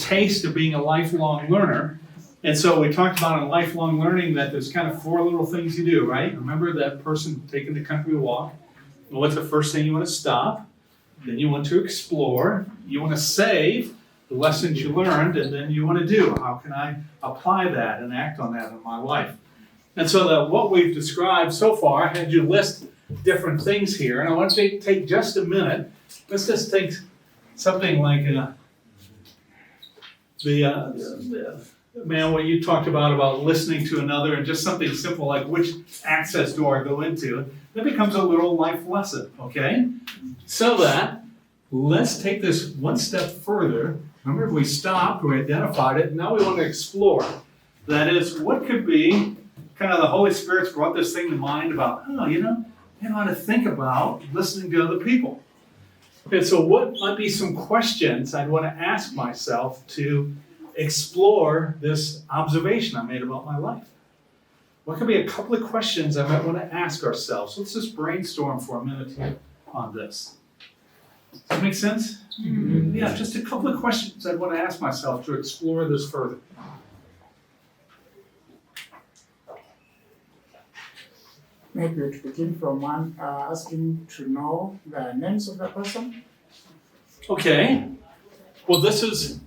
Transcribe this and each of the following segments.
taste of being a lifelong learner. And so we talked about in lifelong learning that there's kind of 4 little things you do, right? Remember that person taking the country walk? Well, what's the first thing you want to stop? Then you want to explore. You want to save the lessons you learned, and then you want to do. How can I apply that and act on that in my life? And so that what we've described so far, I had you list different things here, and I want to take just a minute. Let's just take something like what you talked about listening to another, and just something simple like which access do I go into. That becomes a little life lesson, okay? So that, let's take this one step further. Remember, we stopped, we identified it, now we want to explore. That is, what could be, kind of the Holy Spirit's brought this thing to mind about, I ought to think about listening to other people. Okay, so what might be some questions I'd want to ask myself to explore this observation I made about my life? What could be a couple of questions I might want to ask ourselves? Let's just brainstorm for a minute here on this. Does that make sense? Mm-hmm. Yeah, just a couple of questions I'd want to ask myself to explore this further. Maybe to begin from one, asking to know the names of the person. Okay. Well, this is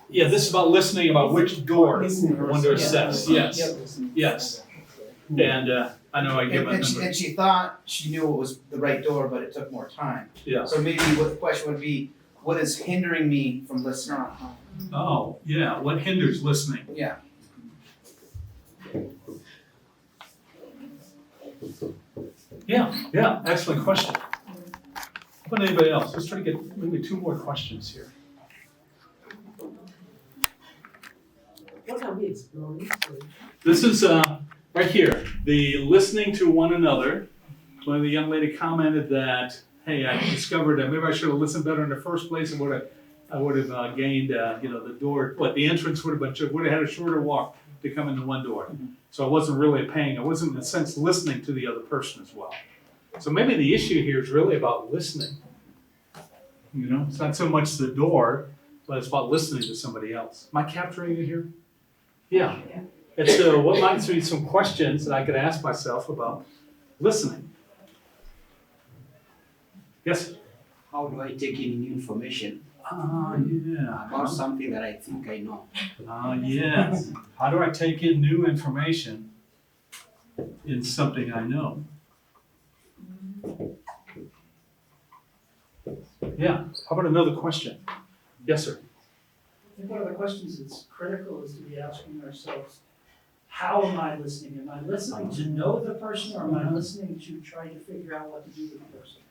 this is about listening about which door one to assess. Yes. And I know I give a number. And she thought she knew it was the right door, but it took more time. Yeah. So maybe what the question would be, what is hindering me from listening? Oh, yeah. What hinders listening? Yeah. Yeah. Excellent question. How about anybody else? Let's try to get maybe 2 more questions here. What are we exploring? This is right here, the listening to one another. One of the young lady commented that, hey, I discovered that maybe I should have listened better in the first place, and I would have gained, the door. The entrance would have had a shorter walk to come into one door. So I wasn't really I wasn't in a sense listening to the other person as well. So maybe the issue here is really about listening. It's not so much the door, but it's about listening to somebody else. Am I capturing it here? Yeah. And so what might be some questions that I could ask myself about listening? Yes? How do I take in new information Yeah. about something that I think I know? Yes. How do I take in new information in something I know? Yeah. How about another question? Yes, sir. I think one of the questions that's critical is to be asking ourselves, how am I listening? Am I listening to know the person, or am I listening to try to figure out what to do with the person?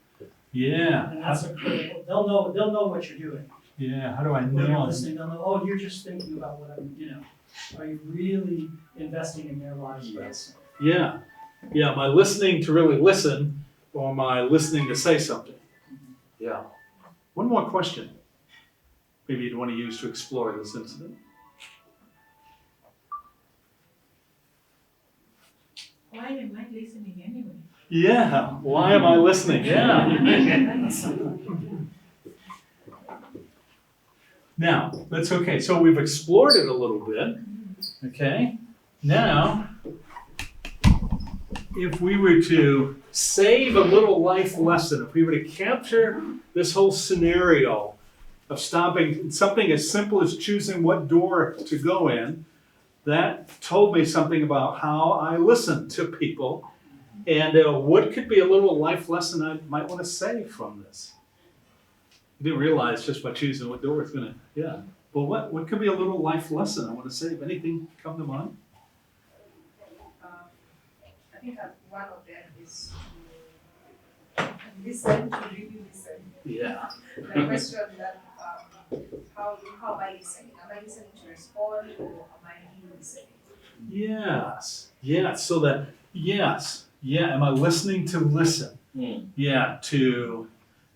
Yeah. And that's a critical, they'll know what you're doing. Yeah. How do I When you're know? listening, they'll know, oh, you're just thinking about what are you really investing in their lives? Yes. Yeah. Am I listening to really listen, or am I listening to say something? Yeah. One more question. Maybe you'd want to use to explore this incident. Why am I listening anyway? Yeah. Why am I listening? Yeah. Now, that's okay. So we've explored it a little bit. Okay. Now, if we were to save a little life lesson, if we were to capture this whole scenario of stopping, something as simple as choosing what door to go in, that told me something about how I listen to people, and what could be a little life lesson I might want to save from this. I didn't realize just by choosing what door it's going to, But what could be a little life lesson I want to save? Anything come to mind? I think that one of them is to listen, to really listen. Yeah. The question that how am I listening? Am I listening to respond, or am I really listening? Yes. So that, am I listening to listen? Yeah, to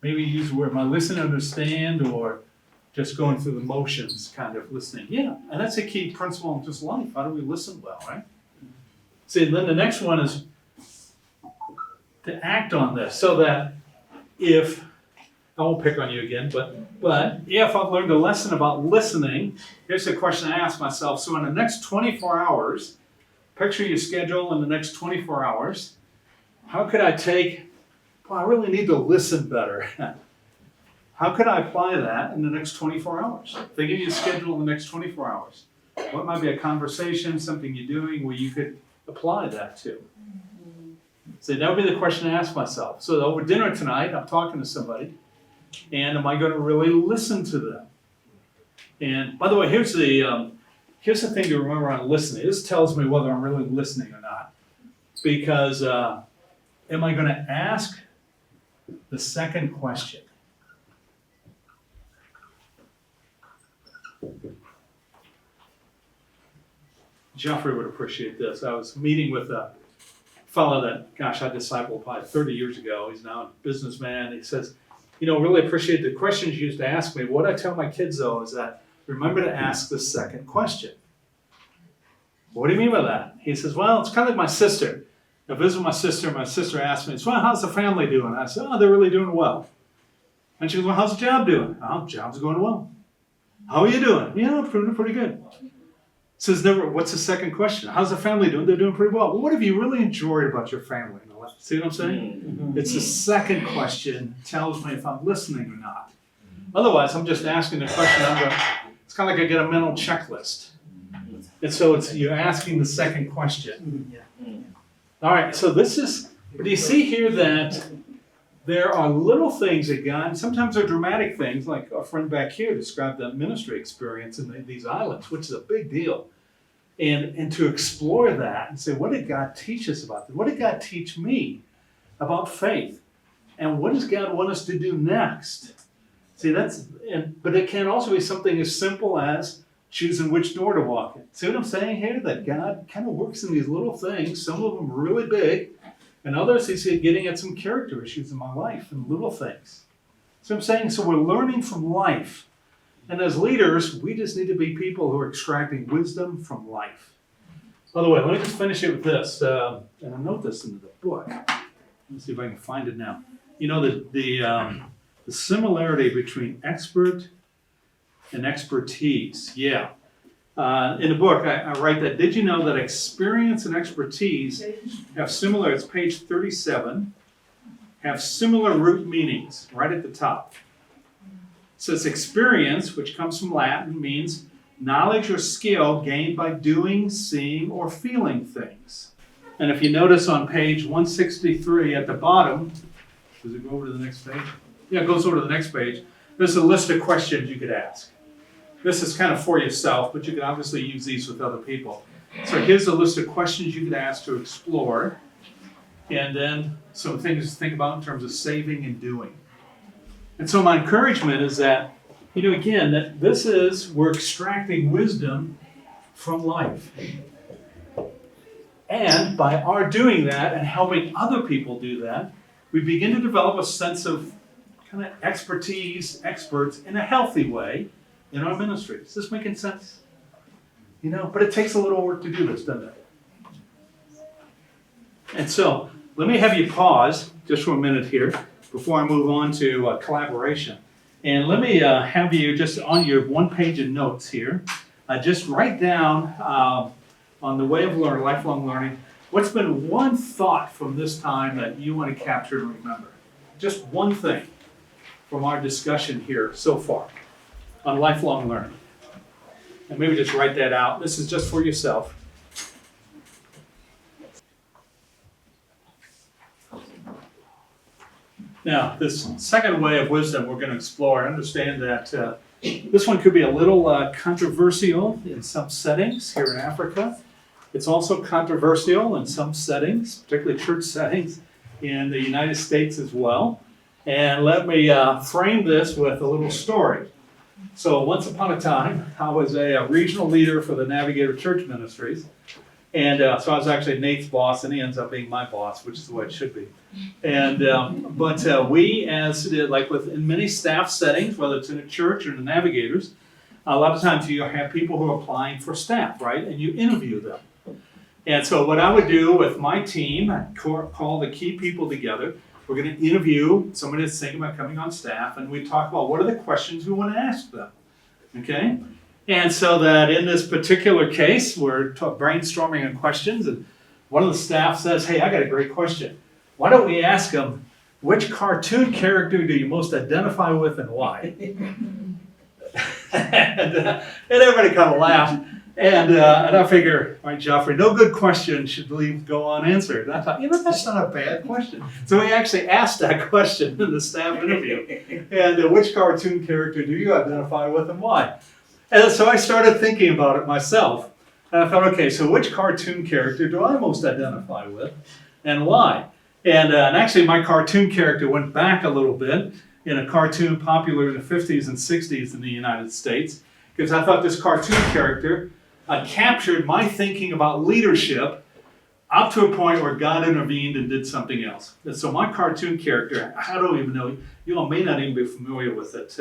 maybe use the word, am I listening to understand, or just going through the motions kind of listening? Yeah, and that's a key principle in just life. How do we listen well, right? See, then the next one is to act on this, so that if I won't pick on you again, but if I've learned a lesson about listening, here's the question I ask myself. So in the next 24 hours, picture your schedule in the next 24 hours. How could I I really need to listen better. How could I apply that in the next 24 hours? Think of your schedule in the next 24 hours. What might be a conversation, something you're doing where you could apply that to? So that would be the question I ask myself. So over dinner tonight, I'm talking to somebody, and am I going to really listen to them? And by the way, here's the thing to remember on listening. This tells me whether I'm really listening or not. Because am I going to ask the second question? Jeffrey would appreciate this. I was meeting with a fellow that, gosh, I discipled probably 30 years ago. He's now a businessman. He says, really appreciate the questions you used to ask me. What I tell my kids, though, is that remember to ask the second question. What do you mean by that? He says, well, it's kind of like my sister. I visit my sister asked me, well, how's the family doing? I said, oh, they're really doing well. And she goes, well, how's the job doing? Oh, job's going well. How are you doing? Yeah, pretty good. Says never. What's the second question? How's the family doing? They're doing pretty well. Well, what have you really enjoyed about your family? See what I'm saying? Mm-hmm. It's the second question tells me if I'm listening or not. Otherwise, I'm just asking the question. It's kind of like I get a mental checklist, and so you're asking the second question. All right. So this is. Do you see here that there are little things that God, and sometimes they're dramatic things, like our friend back here described that ministry experience in these islands, which is a big deal. And to explore that and say, what did God teach us about this? What did God teach me about faith? And what does God want us to do next? See, but it can also be something as simple as choosing which door to walk in. See what I'm saying here? That God kind of works in these little things, some of them really big, and others he's getting at some character issues in my life and little things. So I'm saying, so we're learning from life. And as leaders, we just need to be people who are extracting wisdom from life. By the way, let me just finish it with this. And I note this into the book. Let's see if I can find it now. The similarity between expert and expertise. Yeah. In the book, I write that, did you know that experience and expertise have similar, it's page 37, have similar root meanings, right at the top. It says experience, which comes from Latin, means knowledge or skill gained by doing, seeing, or feeling things. And if you notice on page 163 at the bottom, does it go over to the next page? Yeah, it goes over to the next page. There's a list of questions you could ask. This is kind of for yourself, but you can obviously use these with other people. So here's a list of questions you could ask to explore, and then some things to think about in terms of saving and doing. And so my encouragement is that, again, that we're extracting wisdom from life. And by our doing that and helping other people do that, we begin to develop a sense of kind of experts in a healthy way in our ministry. Is this making sense? But it takes a little work to do this, doesn't it? And so, let me have you pause just for a minute here before I move on to collaboration. And let me have you just on your one page of notes here, just write down on the way of learning, lifelong learning, what's been one thought from this time that you want to capture and remember? Just one thing from our discussion here so far on lifelong learning. And maybe just write that out. This is just for yourself. Now, this second way of wisdom we're going to explore, understand that this one could be a little controversial in some settings here in Africa. It's also controversial in some settings, particularly church settings in the United States as well. And let me frame this with a little story. So once upon a time, I was a regional leader for the Navigator Church Ministries. And so I was actually Nate's boss, and he ends up being my boss, which is the way it should be. And but we, in many staff settings, whether it's in a church or in the Navigators, a lot of times you have people who are applying for staff, right? And you interview them. And so what I would do with my team, I'd call the key people together. we're going to interview somebody that's thinking about coming on staff, and we talk about what are the questions we want to ask them. Okay? And so that in this particular case, we're brainstorming on questions, and one of the staff says, hey, I got a great question. Why don't we ask them, which cartoon character do you most identify with and why? and everybody kind of laughed. And I figure, all right, Joffrey, no good question should go unanswered. And I thought, that's not a bad question. So we actually asked that question in the staff interview. And which cartoon character do you identify with and why? And so I started thinking about it myself. And I thought, okay, so which cartoon character do I most identify with and why? And actually my cartoon character went back a little bit in a cartoon popular in the 50s and 60s in the United States, because I thought this cartoon character captured my thinking about leadership up to a point where God intervened and did something else. And so my cartoon character, I don't even know, you all may not even be familiar with it.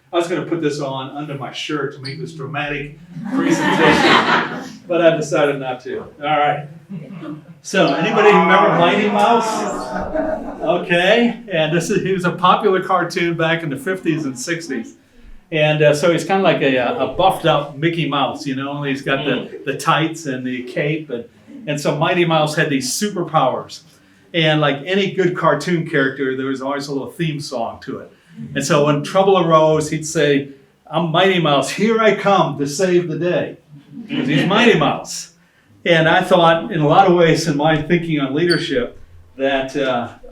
I was going to put this on under my shirt to make this dramatic presentation, but I decided not to. All right. So anybody remember Mighty Mouse? Okay, and he was a popular cartoon back in the 50s and 60s. And so he's kind of like a buffed up Mickey Mouse, he's got the tights and the cape. And so Mighty Mouse had these superpowers. And like any good cartoon character, there was always a little theme song to it. And so when trouble arose, he'd say, I'm Mighty Mouse, here I come to save the day. Because he's Mighty Mouse. And I thought, in a lot of ways, in my thinking on leadership, that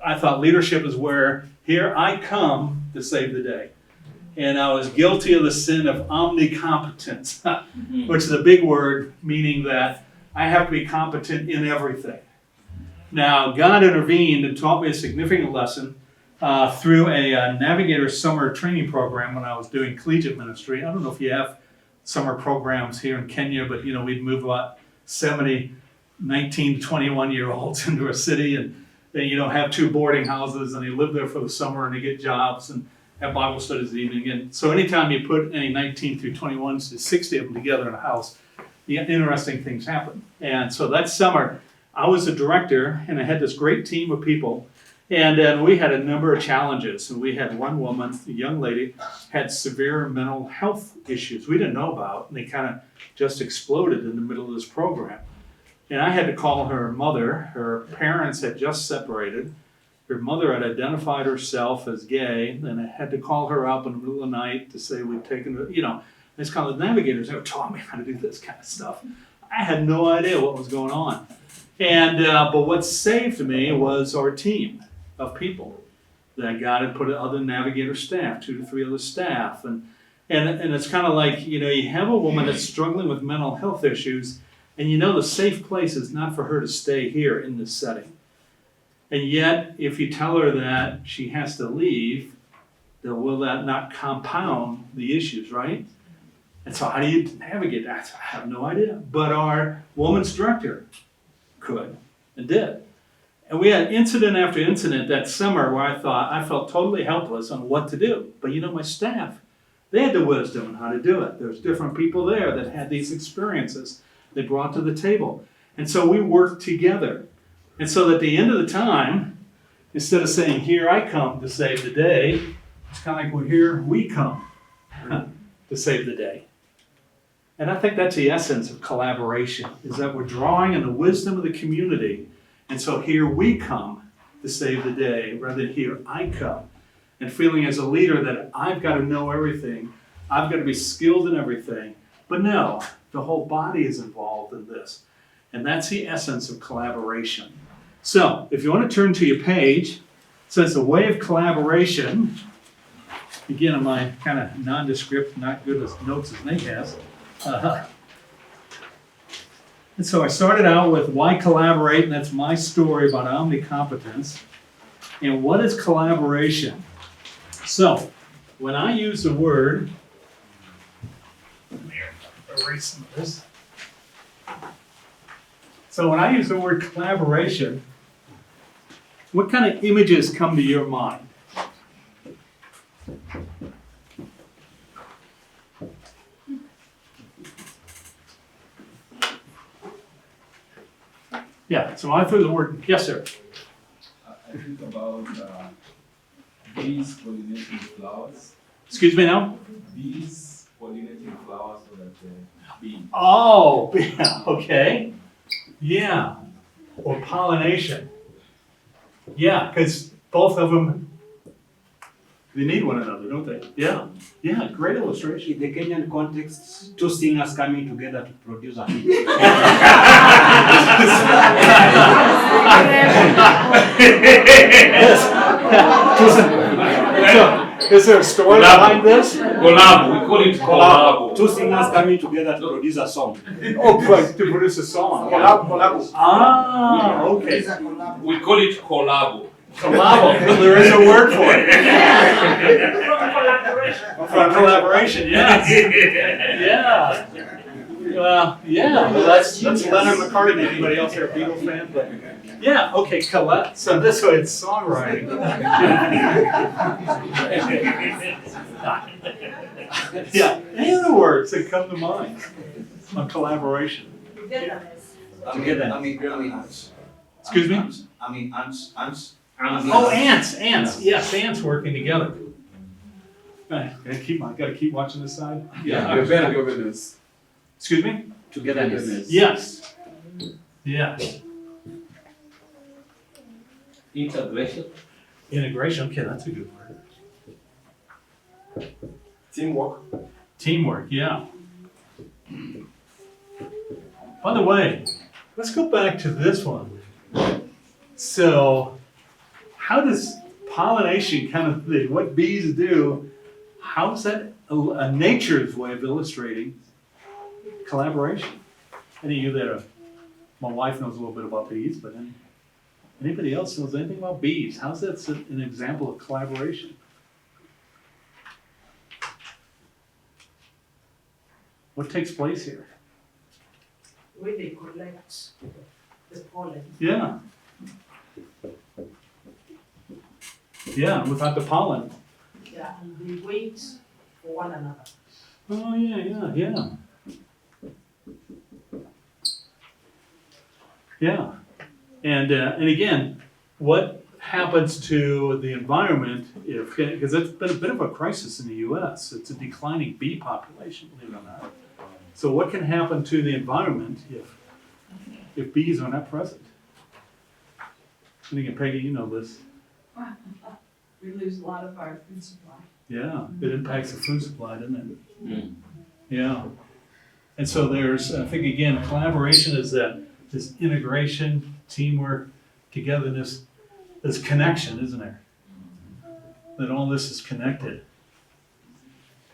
I thought leadership is where, here I come to save the day. And I was guilty of the sin of omnicompetence, which is a big word, meaning that I have to be competent in everything. Now, God intervened and taught me a significant lesson through a Navigator summer training program when I was doing collegiate ministry. I don't know if you have summer programs here in Kenya, but we'd move about 70, 19 to 21-year-olds into a city, and they have 2 boarding houses, and they live there for the summer, and they get jobs and have Bible studies in the evening. And so anytime you put any 19 through 21s to 60 of them together in a house, interesting things happen. And so that summer, I was a director, and I had this great team of people, and we had a number of challenges. And we had one woman, a young lady, had severe mental health issues we didn't know about, and they kind of just exploded in the middle of this program. And I had to call her mother. Her parents had just separated. Her mother had identified herself as gay, and I had to call her up in the middle of the night to say we'd taken her, this kind of navigators never taught me how to do this kind of stuff. I had no idea what was going on. And but what saved me was our team of people that God had put other navigator staff, 2 to 3 other staff. And it's kind of like, you have a woman that's struggling with mental health issues, and the safe place is not for her to stay here in this setting. And yet, if you tell her that she has to leave, then will that not compound the issues, right? And so how do you navigate that? I have no idea. But our woman's director could and did. And we had incident after incident that summer where I felt totally helpless on what to do. But my staff, they had the wisdom on how to do it. There's different people there that had these experiences they brought to the table. And so we worked together. And so at the end of the time, instead of saying, here I come to save the day, it's kind of like, well, here we come to save the day. And I think that's the essence of collaboration, is that we're drawing on the wisdom of the community. And so here we come to save the day, rather than here I come. And feeling as a leader that I've got to know everything, I've got to be skilled in everything. But no, the whole body is involved in this. And that's the essence of collaboration. So, if you want to turn to your page, it says the way of collaboration. Again, on my kind of nondescript, not good as notes as Nate has. And so I started out with why collaborate, and that's my story about omnicompetence. And what is collaboration? So, when I use the word, erase some of this. So when I use the word collaboration, what kind of images come to your mind? Yeah, so I threw the word, yes, sir. think about bees pollinating flowers. Excuse me now? Bees pollinating flowers so that the bee. Oh, yeah, okay. Yeah. Or pollination. Yeah, because both of them, they need one another, don't they? Yeah. Yeah, great illustration. In the Kenyan context, two singers coming together to produce a hit. Is there a story behind this? Collabo, we call it collabo. Two singers coming together to produce a song. Oh, to produce a song. Ah, okay. We call it collabo. Collabo, there is a word for it. From collaboration. From collaboration, yes. Yeah. Well, yeah, well, that's Leonard McCartney. Anybody else here a Beatles fan? But yeah, okay, collab. So this way it's songwriting. Yeah, any other words that come to mind on collaboration? Togetherness. Excuse me? ants. Oh, ants, yes, ants working together. Gotta keep watching this side. Togetherness. Excuse me? Togetherness. Yes. Yes. Integration. Integration, okay, that's a good word. Teamwork. Teamwork, yeah. By the way, let's go back to this one. So, how does pollination what bees do, how's that a nature's way of illustrating collaboration? Any of you that my wife knows a little bit about bees, but anybody else knows anything about bees? How's that an example of collaboration? What takes place here? Where they collect the pollen. Yeah. Yeah, without the pollen. Yeah, and they wait for one another. Oh, yeah. Yeah. And again, what happens to the environment because it's been a bit of a crisis in the US. It's a declining bee population, believe it or not. So what can happen to the environment if bees are not present? And again, Peggy, you know this. We lose a lot of our food supply. Yeah, it impacts the food supply, doesn't it? Yeah. And so I think again, collaboration is this integration, teamwork, togetherness, this connection, isn't there? That all this is connected.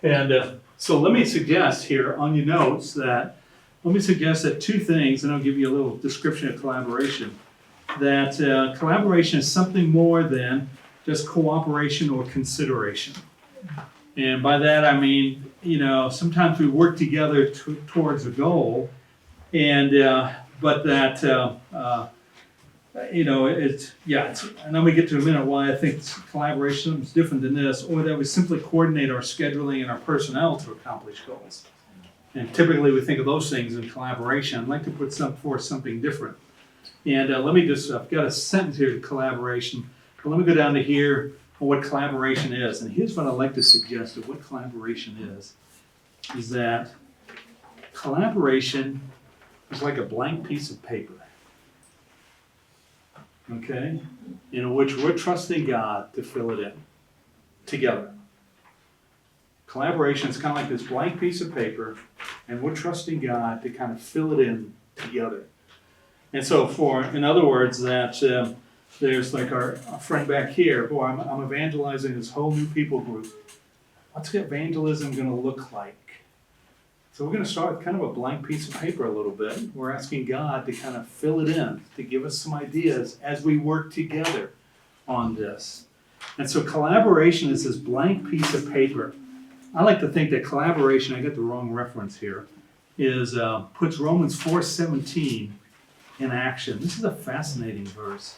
And so let me suggest here on your notes that two things, and I'll give you a little description of collaboration. That collaboration is something more than just cooperation or consideration. And by that I mean, sometimes we work together towards a goal, and but that and then we get to a minute why I think collaboration is different than this, or that we simply coordinate our scheduling and our personnel to accomplish goals. And typically we think of those things in collaboration. I'd like to put forth something different. And let me I've got a sentence here to collaboration, but let me go down to here on what collaboration is. And here's what I'd like to suggest of what collaboration is that collaboration is like a blank piece of paper, okay, in which we're trusting God to fill it in together. Collaboration is kind of like this blank piece of paper, and we're trusting God to kind of fill it in together. And so in other words, that there's like our friend back here, boy, I'm evangelizing this whole new people group. What's evangelism going to look like? So we're going to start with kind of a blank piece of paper a little bit. We're asking God to kind of fill it in, to give us some ideas as we work together on this. And so collaboration is this blank piece of paper. I like to think that collaboration, I got the wrong reference here, puts Romans 4:17 in action. This is a fascinating verse.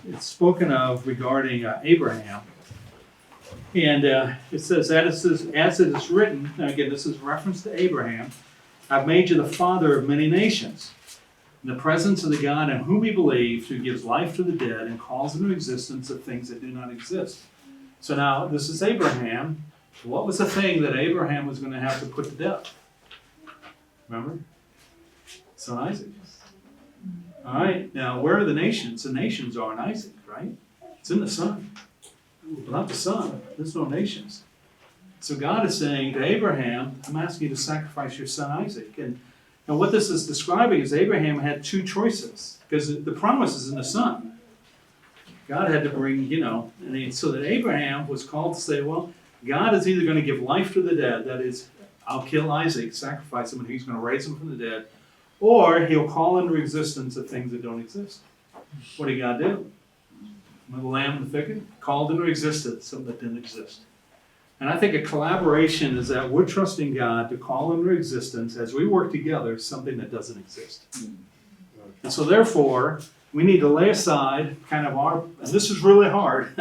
It's spoken of regarding Abraham. And it says, as it is written, now again, this is reference to Abraham, I've made you the father of many nations. in the presence of the God in whom he believed, who gives life to the dead and calls into existence the things that do not exist. So now, this is Abraham. What was the thing that Abraham was going to have to put to death? Remember? Son Isaac. All right, now where are the nations? The nations are in Isaac, right? It's in the son. Without the son, there's no nations. So God is saying to Abraham, I'm asking you to sacrifice your son Isaac. And what this is describing is Abraham had two choices, because the promise is in the son. God had to bring, so that Abraham was called to say, well, God is either going to give life to the dead, that is, I'll kill Isaac, sacrifice him, and he's going to raise him from the dead, or he'll call into existence the things that don't exist. What did God do? The lamb in the thicket called into existence something that didn't exist. And I think a collaboration is that we're trusting God to call into existence, as we work together, something that doesn't exist. And so therefore, we need to lay aside kind of and this is really hard,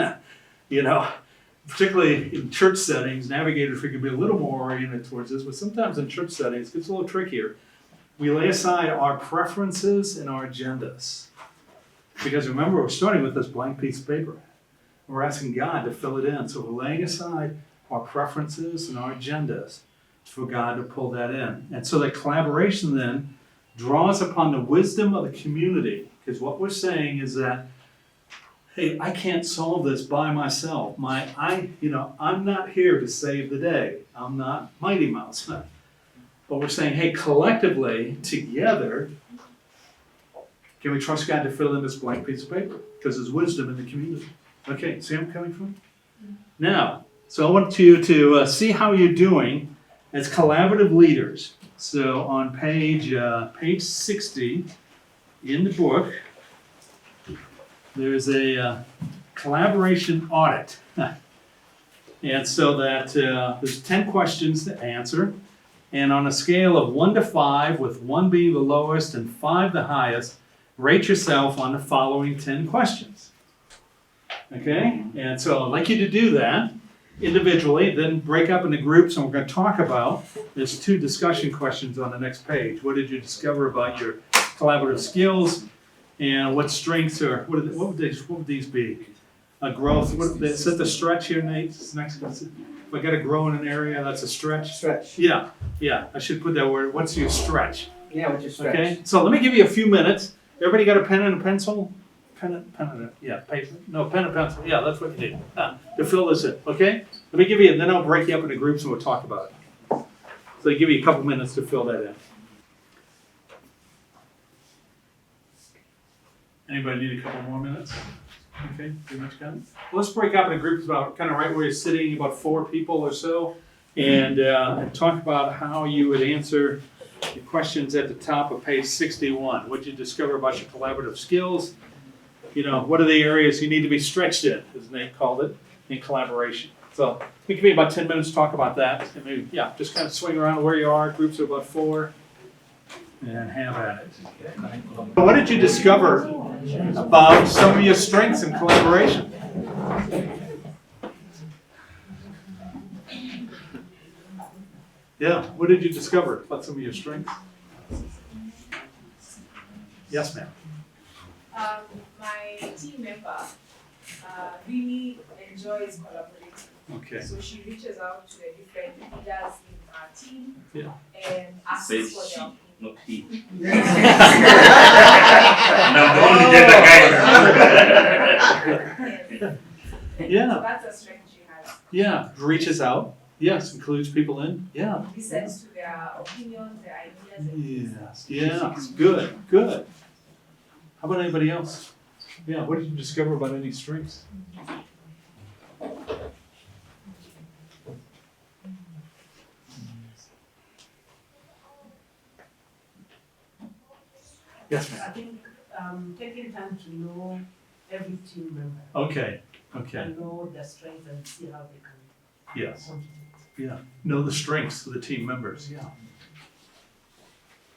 particularly in church settings. Navigators, we can be a little more oriented towards this, but sometimes in church settings, it gets a little trickier. We lay aside our preferences and our agendas. Because remember, we're starting with this blank piece of paper. We're asking God to fill it in. So we're laying aside our preferences and our agendas for God to pull that in. And so that collaboration then draws upon the wisdom of the community. Because what we're saying is that, hey, I can't solve this by myself. I'm not here to save the day. I'm not Mighty Mouse. But we're saying, hey, collectively, together, can we trust God to fill in this blank piece of paper? Because there's wisdom in the community. Okay, see where I'm coming from? Now, so I want you to see how you're doing as collaborative leaders. So on page 60 in the book, there's a collaboration audit. And so that there's 10 questions to answer. And on a scale of 1 to 5, with 1 being the lowest and 5 the highest, rate yourself on the following 10 questions. Okay? And so I'd like you to do that individually, then break up into groups, and we're going to talk about, there's 2 discussion questions on the next page. What did you discover about your collaborative skills, and what strengths are, what would these be? A growth, is that the stretch here, Nate? Next, if I got to grow in an area, that's a stretch? Stretch. Yeah, I should put that word. What's your stretch? Yeah, what's your stretch? Okay, so let me give you a few minutes. Everybody got a pen and a pencil? Pen and paper. No, pen and pencil. Yeah, that's what you need to fill this in. Okay, let me give you, and then I'll break you up into groups and we'll talk about it. So I give you a couple minutes to fill that in. Anybody need a couple more minutes? Okay, pretty much got it. Well, let's break up into groups about kind of right where you're sitting, about 4 people or so, and talk about how you would answer the questions at the top of page 61. What did you discover about your collaborative skills? What are the areas you need to be stretched in, as Nate called it, in collaboration. So we can be about 10 minutes to talk about that. And maybe, just kind of swing around where you are. Groups of about 4. And have at it. What did you discover about some of your strengths in collaboration? Yeah, what did you discover about some of your strengths? Yes, ma'am. My team member really enjoys collaborating. Okay. So she reaches out to the different leaders in our team and asks Say for she, their opinion. not he. I'm the only gender guy. Yeah. So that's a strength she has. Yeah, reaches out. Yes, includes people in. Yeah. Listens to their opinions, their ideas. Yes. Good. How about anybody else? Yeah, what did you discover about any strengths? Yes, ma'am. I think taking time to know every team member Okay. and know their strengths and see how they can Yes. contribute. Yeah. Know the strengths of the team members. Yeah. How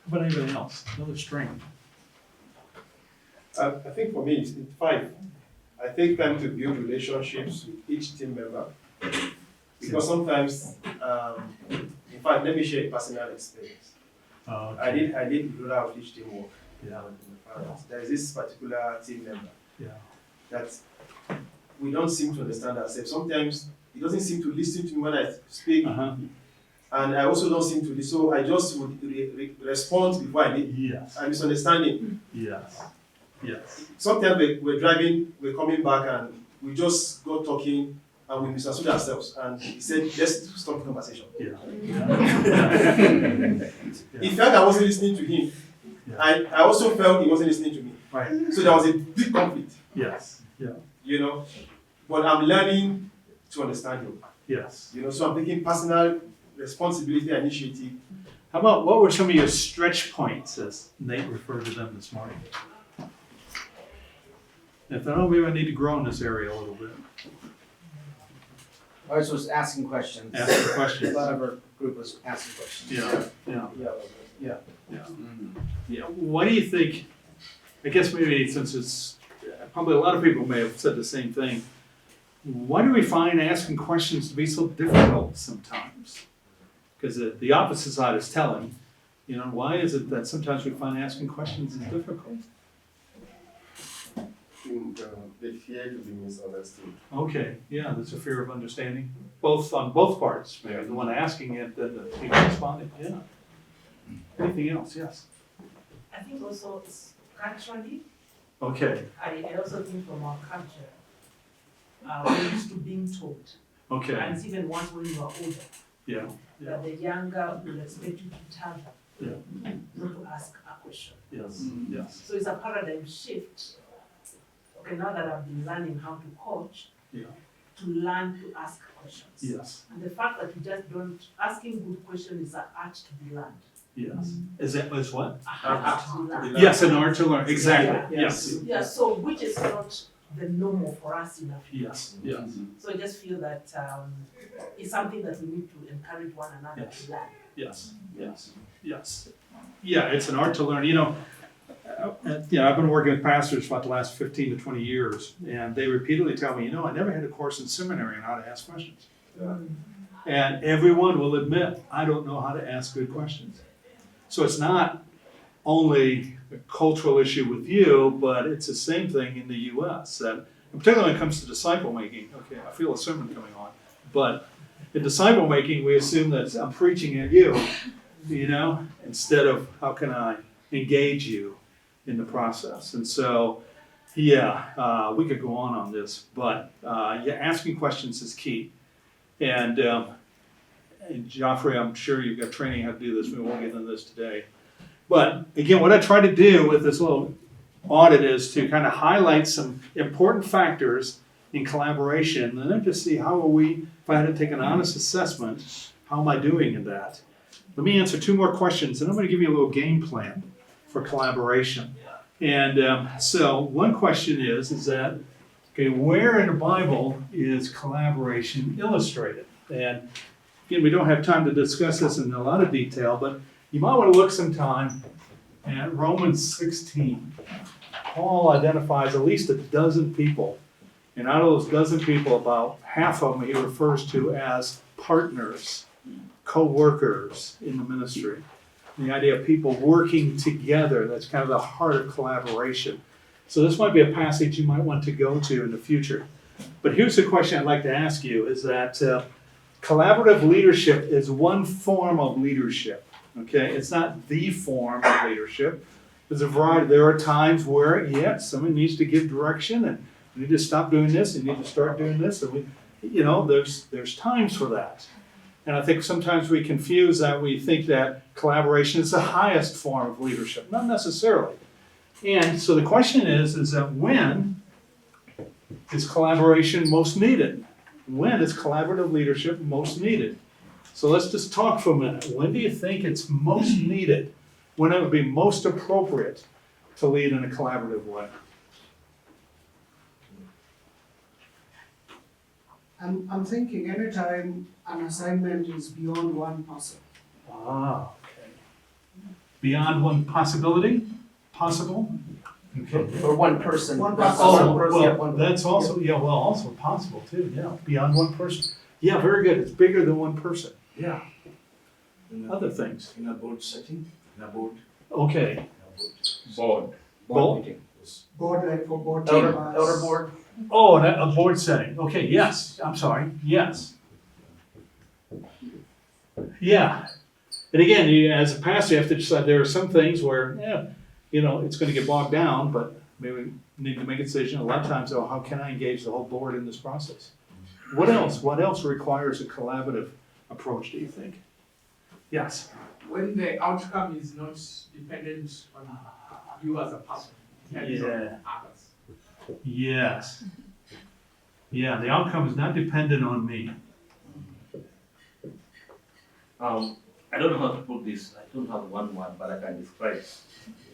about anybody else? Know the strength. I think for me it's 5. I take time to build relationships with each team member because sometimes, in fact, let me share a personal experience. Okay. I did rollout each teamwork. Yeah. There is this particular team member Yeah. that we don't seem to understand ourselves. Sometimes he doesn't seem to listen to me when I speak, Uh-huh. and I also don't seem to listen. So I just would respond before I need. Yes. I'm misunderstanding. Yes. Yes. Sometimes we're driving, we're coming back, and we just got talking, and we misunderstood ourselves. And he said, "Let's stop the conversation." Yeah. He felt I wasn't listening to him. Yeah. I also felt he wasn't listening to me. Right. So there was a big conflict, Yes. Yeah. you know. But I'm learning to understand him, Yes. you know. So I'm taking personal responsibility and initiative. How about, what were some of your stretch points, as Nate referred to them this morning? If I know, maybe I need to grow in this area a little bit. I was asking questions. Asking questions. A lot of our group was asking questions. Yeah. Yeah. Yeah. What do you think? I guess maybe since it's probably a lot of people may have said the same thing. Why do we find asking questions to be so difficult sometimes? Because the opposite side is telling. You know, why is it that sometimes we find asking questions is difficult? They fear to be misunderstood. Okay, yeah, there's a fear of understanding, both on both parts, maybe the one asking it, then the people responding, yeah. Anything else? Yes. I think also it's culturally, Okay, I also think from our culture, we're used to being told. okay, And it's even once when you are older, yeah, that the younger will expect you to tell them, yeah, not to ask a question. yes, yes, So it's a paradigm shift. Okay, now that I've been learning how to coach, yeah, to learn to ask questions. yes, And the fact that you just don't, asking good questions is an art to be learned. yes. Is what? A art to be learned. Yes, an art to learn, exactly, yes, Yeah, so which is not the normal for us in Africa. yes, yes, So I just feel that it's something that we need to encourage one another Yes. to learn. yes, yes, yes. Yeah, it's an art to learn, you know. I've been working with pastors for the last 15 to 20 years, and they repeatedly tell me, I never had a course in seminary on how to ask questions. And everyone will admit, I don't know how to ask good questions. So it's not only a cultural issue with you, but it's the same thing in the U.S. And particularly when it comes to disciple making, okay, I feel a sermon coming on, but in disciple making, we assume that I'm preaching at you, instead of how can I engage you in the process. And so, we could go on this, but asking questions is key. And Joffrey, I'm sure you've got training how to do this. We won't get into this today. But again, what I try to do with this little audit is to kind of highlight some important factors in collaboration, and then just see how are we, if I had to take an honest assessment, how am I doing in that? Let me answer two more questions, and I'm going to give you a little game plan for collaboration. And so one question is that, okay, where in the Bible is collaboration illustrated? And again, we don't have time to discuss this in a lot of detail, but you might want to look sometime at Romans 16. Paul identifies at least a dozen people, and out of those dozen people, about half of them he refers to as partners, co-workers in the ministry. The idea of people working together, that's kind of the heart of collaboration. So this might be a passage you might want to go to in the future. But here's the question I'd like to ask you, is that collaborative leadership is one form of leadership, okay? It's not the form of leadership. There's a variety. There are times where, someone needs to give direction, and we need to stop doing this, and need to start doing this, and there's times for that. And I think sometimes we confuse that. We think that collaboration is the highest form of leadership. Not necessarily. And so the question is that when is collaboration most needed? When is collaborative leadership most needed? So let's just talk for a minute. When do you think it's most needed? When it would be most appropriate to lead in a collaborative way? I'm thinking anytime an assignment is beyond one person. Ah, okay. Beyond one possibility? Possible? Okay. For one person. One person. That's also, also possible too, beyond one person. Yeah, very good, it's bigger than one person, yeah. Other things, In a board setting, in a board. okay, Board. Board? meeting. Board, like for board Elder, members. elder board? Oh, a board setting, okay, yes, I'm sorry, yes. Yeah, and again, you, as a pastor, you have to decide, there are some things where, yeah, you know, it's gonna get bogged down, but maybe we need to make a decision. A lot of times, oh, how can I engage the whole board in this process? What else requires a collaborative approach, do you think? Yes, When the outcome is not dependent on you as a person, depends on Yeah. others. yes. Yeah, the outcome is not dependent on me. I don't know how to put this. I don't have one word, but I can describe.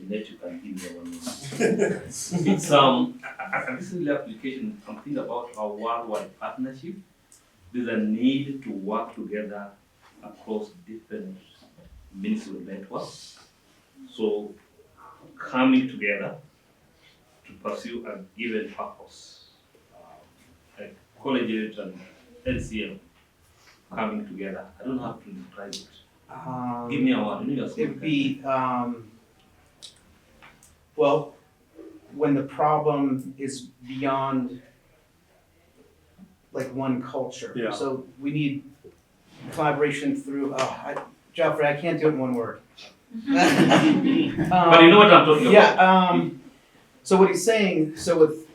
Net you can give me one word. It's a recent application. I'm thinking about our worldwide partnership. There's a need to work together across different ministry networks. So coming together to pursue a given purpose, like colleges and LCM coming together. I don't know how to describe it. Give me a word. It'd be, well, when the problem is beyond like one culture. Yeah. So we need collaboration through, Joffrey, I can't do it in one word. But you know what I'm talking about. Yeah, so what he's saying, so with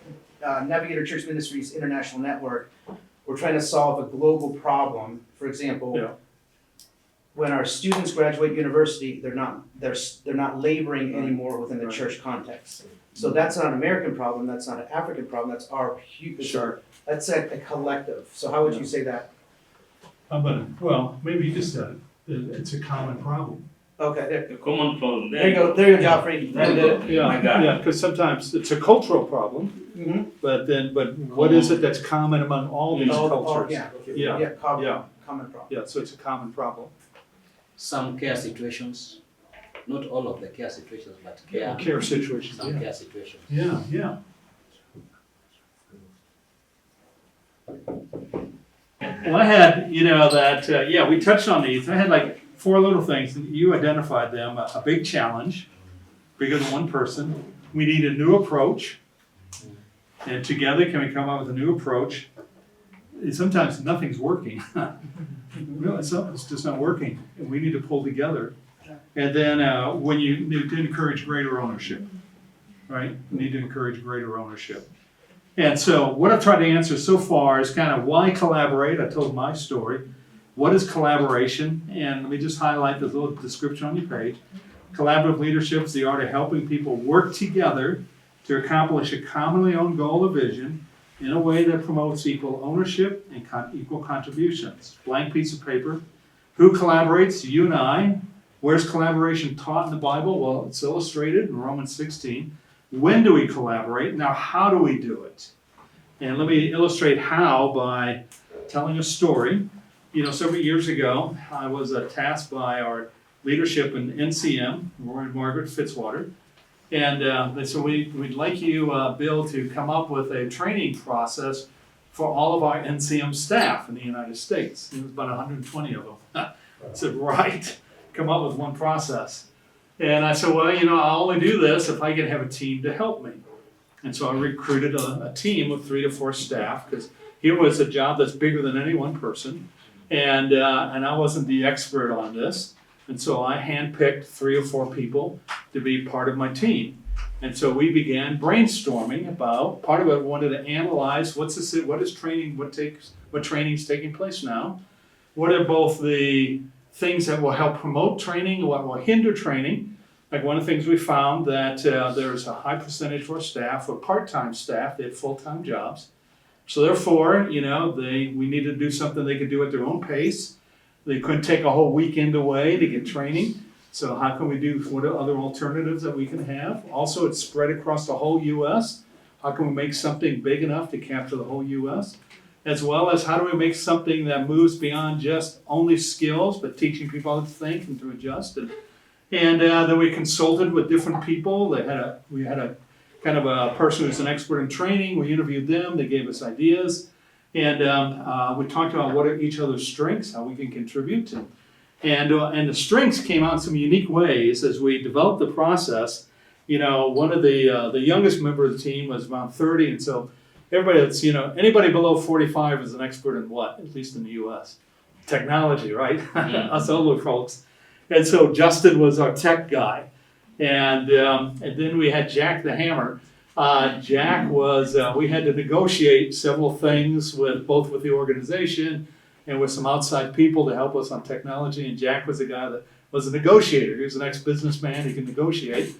Navigator Church Ministries International Network, we're trying to solve a global problem. For example, Yeah. when our students graduate university, they're not laboring anymore within the Right. church context. So that's not an American problem, that's not an African problem, that's our Sure. that's a collective. So how would you say that? Well, maybe you just said it, it's a common problem. Okay, there, The common problem. there you go, Joffrey. There you go. Yeah, My God. yeah, because sometimes it's a cultural problem, Mhm. but what is it that's common among all these cultures? Yeah, Yeah, yeah, common yeah. problem. Yeah, so it's a common problem. Some care situations, not all of the care situations, but Care situations, some yeah. care situations. Yeah, yeah. Well, I had, we touched on these. I had like 4 little things, and you identified them. A big challenge, bigger than one person. We need a new approach. And together, can we come up with a new approach? Sometimes nothing's working. Really, something's just not working, and we need to pull together. And then when you need to encourage greater ownership, right? We need to encourage greater ownership. And so what I've tried to answer so far is kind of why collaborate. I told my story. What is collaboration? And let me just highlight this little description on your page. Collaborative leadership is the art of helping people work together to accomplish a commonly owned goal or vision in a way that promotes equal ownership and equal contributions. Blank piece of paper. Who collaborates? You and I. Where's collaboration taught in the Bible? Well, it's illustrated in Romans 16. When do we collaborate? Now, how do we do it? And let me illustrate how by telling a story. Several years ago, I was tasked by our leadership in NCM, Roy and Margaret Fitzwater, and they said, we'd like you, Bill, to come up with a training process for all of our NCM staff in the United States. There was about 120 of them. I said, right, come up with one process. And I said, well, I'll only do this if I can have a team to help me. And so I recruited a team of 3 to 4 staff, because here was a job that's bigger than any one person. And I wasn't the expert on this. And so I handpicked 3 or 4 people to be part of my team. And so we began brainstorming about, part of it wanted to analyze what training's taking place now. What are both the things that will help promote training, what will hinder training. Like one of the things we found that there's a high percentage of our staff were part-time staff, they had full-time jobs. So therefore, we needed to do something they could do at their own pace. They couldn't take a whole weekend away to get training. So how can we do, what are other alternatives that we can have? Also, it's spread across the whole U.S. How can we make something big enough to capture the whole U.S.? As well as how do we make something that moves beyond just only skills, but teaching people how to think and to adjust. And then we consulted with different people. We had a kind of a person who's an expert in training. We interviewed them. They gave us ideas. And we talked about what are each other's strengths, how we can contribute. And the strengths came out in some unique ways as we developed the process. one of the youngest member of the team was around 30, and so everybody that's, anybody below 45 is an expert in what? At least in the US. Technology, right? Us older folks. And so Justin was our tech guy. And then we had Jack the Hammer. Jack was, we had to negotiate several things both with the organization and with some outside people to help us on technology. And Jack was a guy that was a negotiator. He was an ex-businessman. He could negotiate.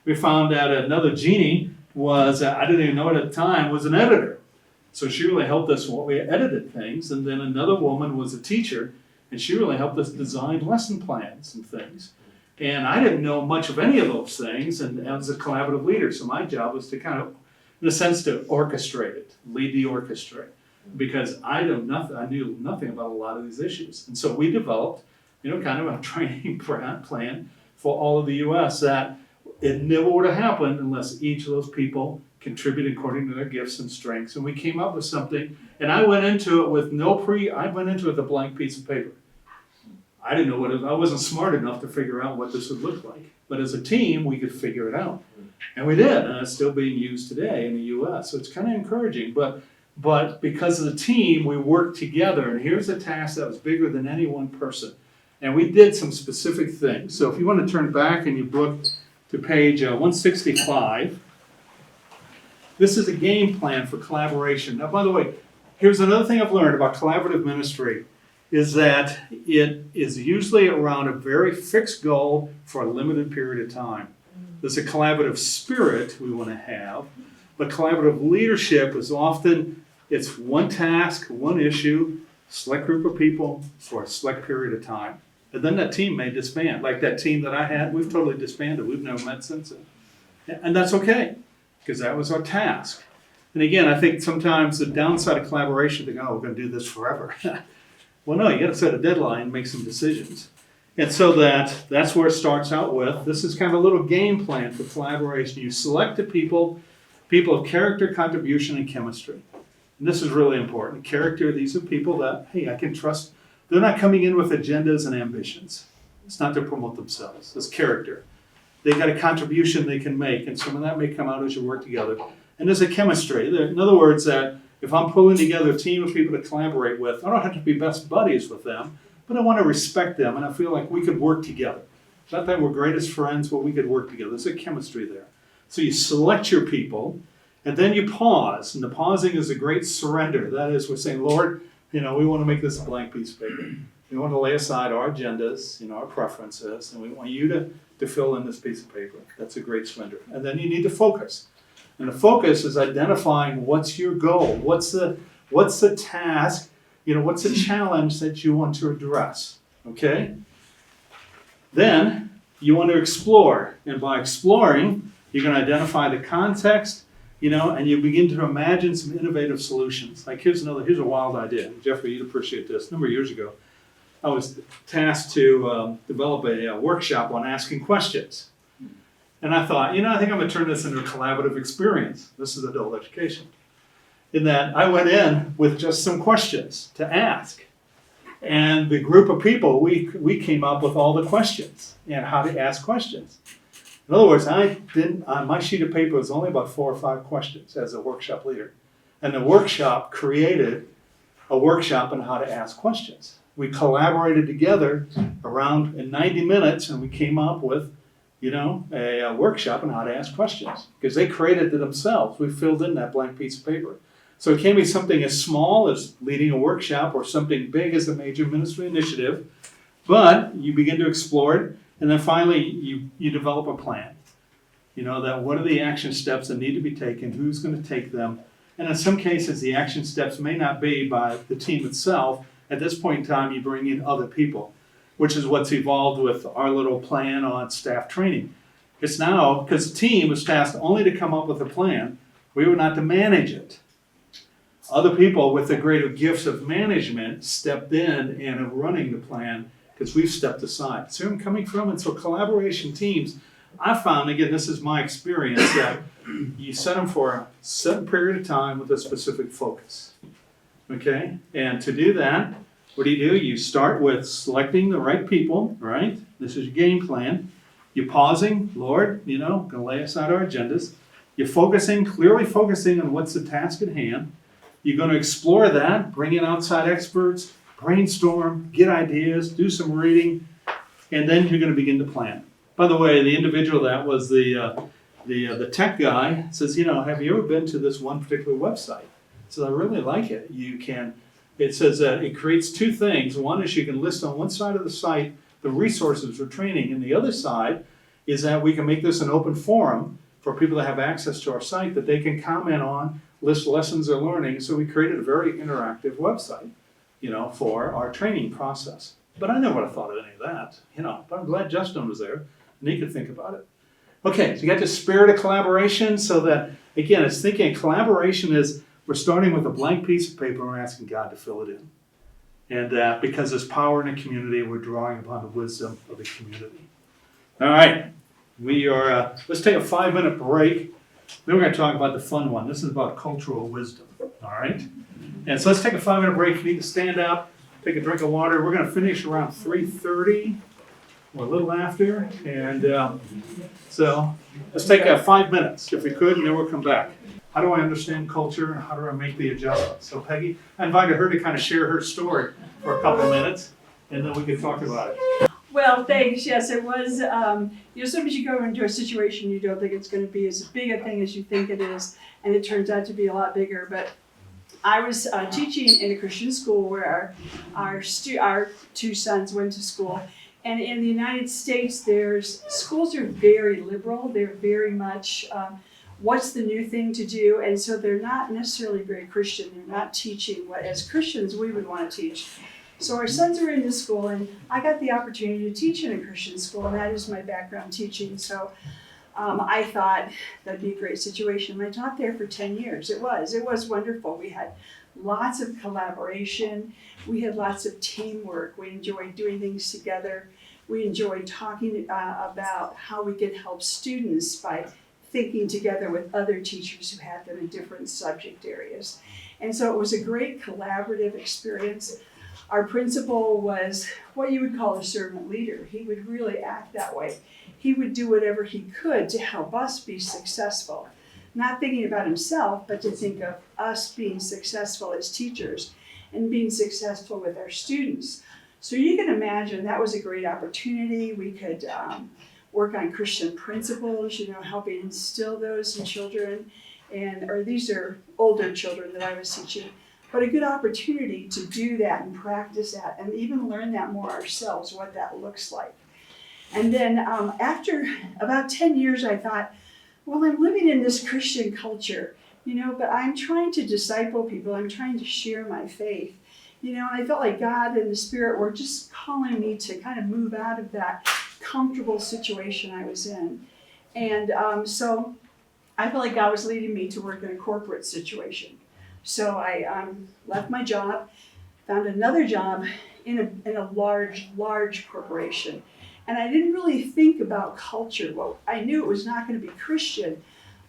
We found out another Jeannie was, I didn't even know it at the time, was an editor. So she really helped us when we edited things. And then another woman was a teacher, and she really helped us design lesson plans and things. And I didn't know much of any of those things, and I was a collaborative leader. So my job was to kind of, in a sense, to orchestrate it, lead the orchestra, because I knew nothing about a lot of these issues. And so we developed, kind of a training plan for all of the U.S. that it never would have happened unless each of those people contributed according to their gifts and strengths. And we came up with something, and I went into it with I went into it with a blank piece of paper. I didn't know I wasn't smart enough to figure out what this would look like. But as a team, we could figure it out. And we did, and it's still being used today in the US. So it's kind of encouraging, but because of the team, we worked together, and here's a task that was bigger than any one person. And we did some specific things. So if you want to turn back in your book to page 165, this is a game plan for collaboration. Now, by the way, here's another thing I've learned about collaborative ministry, is that it is usually around a very fixed goal for a limited period of time. There's a collaborative spirit we want to have, but collaborative leadership is often, it's one task, one issue, select group of people for a select period of time. And then that team may disband. Like that team that I had, we've totally disbanded. We've never met since then. And that's okay, because that was our task. And again, I think sometimes the downside of collaboration, they go, we're going to do this forever. Well, no, you got to set a deadline and make some decisions. And so that's where it starts out with. This is kind of a little game plan for collaboration. You select the people of character, contribution, and chemistry. And this is really important. Character, these are people that, hey, I can trust. They're not coming in with agendas and ambitions. It's not to promote themselves. It's character. They got a contribution they can make, and some of that may come out as you work together. And there's a chemistry. In other words, that if I'm pulling together a team of people to collaborate with, I don't have to be best buddies with them, but I want to respect them, and I feel like we could work together. Not that we're greatest friends, but we could work together. There's a chemistry there. So you select your people, and then you pause. And the pausing is a great surrender. That is, we're saying, Lord, we want to make this a blank piece of paper. We want to lay aside our agendas, our preferences, and we want you to fill in this piece of paper. That's a great surrender. And then you need to focus. And the focus is identifying what's your goal, what's the task, what's the challenge that you want to address, okay? Then you want to explore, and by exploring, you're going to identify the context, and you begin to imagine some innovative solutions. Like here's a wild idea. Jeffrey, you'd appreciate this. A number of years ago, I was tasked to develop a workshop on asking questions. And I thought, I think I'm going to turn this into a collaborative experience. This is adult education. In that I went in with just some questions to ask. And the group of people, we came up with all the questions and how to ask questions. In other words, on my sheet of paper was only about 4 or 5 questions as a workshop leader. And the workshop created a workshop on how to ask questions. We collaborated together around in 90 minutes, and we came up with a workshop on how to ask questions, because they created it themselves. We filled in that blank piece of paper. So it can be something as small as leading a workshop or something big as a major ministry initiative, but you begin to explore it, and then finally you develop a plan. That what are the action steps that need to be taken, who's going to take them, and in some cases the action steps may not be by the team itself. At this point in time, you bring in other people, which is what's evolved with our little plan on staff training. It's now, because the team was tasked only to come up with a plan, we were not to manage it. Other people with the greater gifts of management stepped in and are running the plan because we've stepped aside. So I'm coming from, and so collaboration teams, I found, again, this is my experience, that you set them for a certain period of time with a specific focus. Okay? And to do that, what do? You start with selecting the right people, right? This is your game plan. You're pausing, Lord, gonna lay aside our agendas. You're focusing, clearly focusing on what's the task at hand. You're gonna explore that, bring in outside experts, brainstorm, get ideas, do some reading, and then you're gonna begin to plan. By the way, the individual that was the tech guy says, have you ever been to this one particular website? So I really like it. It says that it creates two things. One is you can list on one side of the site the resources for training, and the other side is that we can make this an open forum for people that have access to our site that they can comment on, list lessons they're learning. So we created a very interactive website, for our training process. But I never would have thought of any of that, but I'm glad Justin was there and he could think about it. Okay, so you got the spirit of collaboration, so that, again, it's thinking collaboration is we're starting with a blank piece of paper and we're asking God to fill it in. And because there's power in a community, we're drawing upon the wisdom of the community. All right, let's take a 5-minute break. Then we're going to talk about the fun one. This is about cultural wisdom, all right? And so let's take a 5-minute break. If you need to stand up, take a drink of water. We're going to finish around 3:30 or a little after. And so let's take 5 minutes, if we could, and then we'll come back. How do I understand culture? How do I make the adjustments? So Peggy, I invited her to kind of share her story for a couple of minutes, and then we can talk about it. Well, thanks. Yes, it was, sometimes you go into a situation you don't think it's going to be as big a thing as you think it is, and it turns out to be a lot bigger. But I was teaching in a Christian school where our two sons went to school. And in the United States, schools are very liberal. They're very much, what's the new thing to do? And so they're not necessarily very Christian. They're not teaching what, as Christians, we would want to teach. So our sons were in this school, and I got the opportunity to teach in a Christian school, and that is my background, teaching. So I thought that'd be a great situation. I taught there for 10 years. It was wonderful. We had lots of collaboration. We had lots of teamwork. We enjoyed doing things together. We enjoyed talking about how we could help students by thinking together with other teachers who had them in different subject areas. And so it was a great collaborative experience. Our principal was what you would call a servant leader. He would really act that way. He would do whatever he could to help us be successful. Not thinking about himself, but to think of us being successful as teachers and being successful with our students. So you can imagine that was a great opportunity. We could work on Christian principles, helping instill those in children. Or these are older children that I was teaching. But a good opportunity to do that and practice that and even learn that more ourselves, what that looks like. And then after about 10 years, I thought, well, I'm living in this Christian culture, but I'm trying to disciple people. I'm trying to share my faith, and I felt like God and the Spirit were just calling me to kind of move out of that comfortable situation I was in. And so I felt like God was leading me to work in a corporate situation. So I left my job, found another job in a large corporation. And I didn't really think about culture. Well, I knew it was not going to be Christian,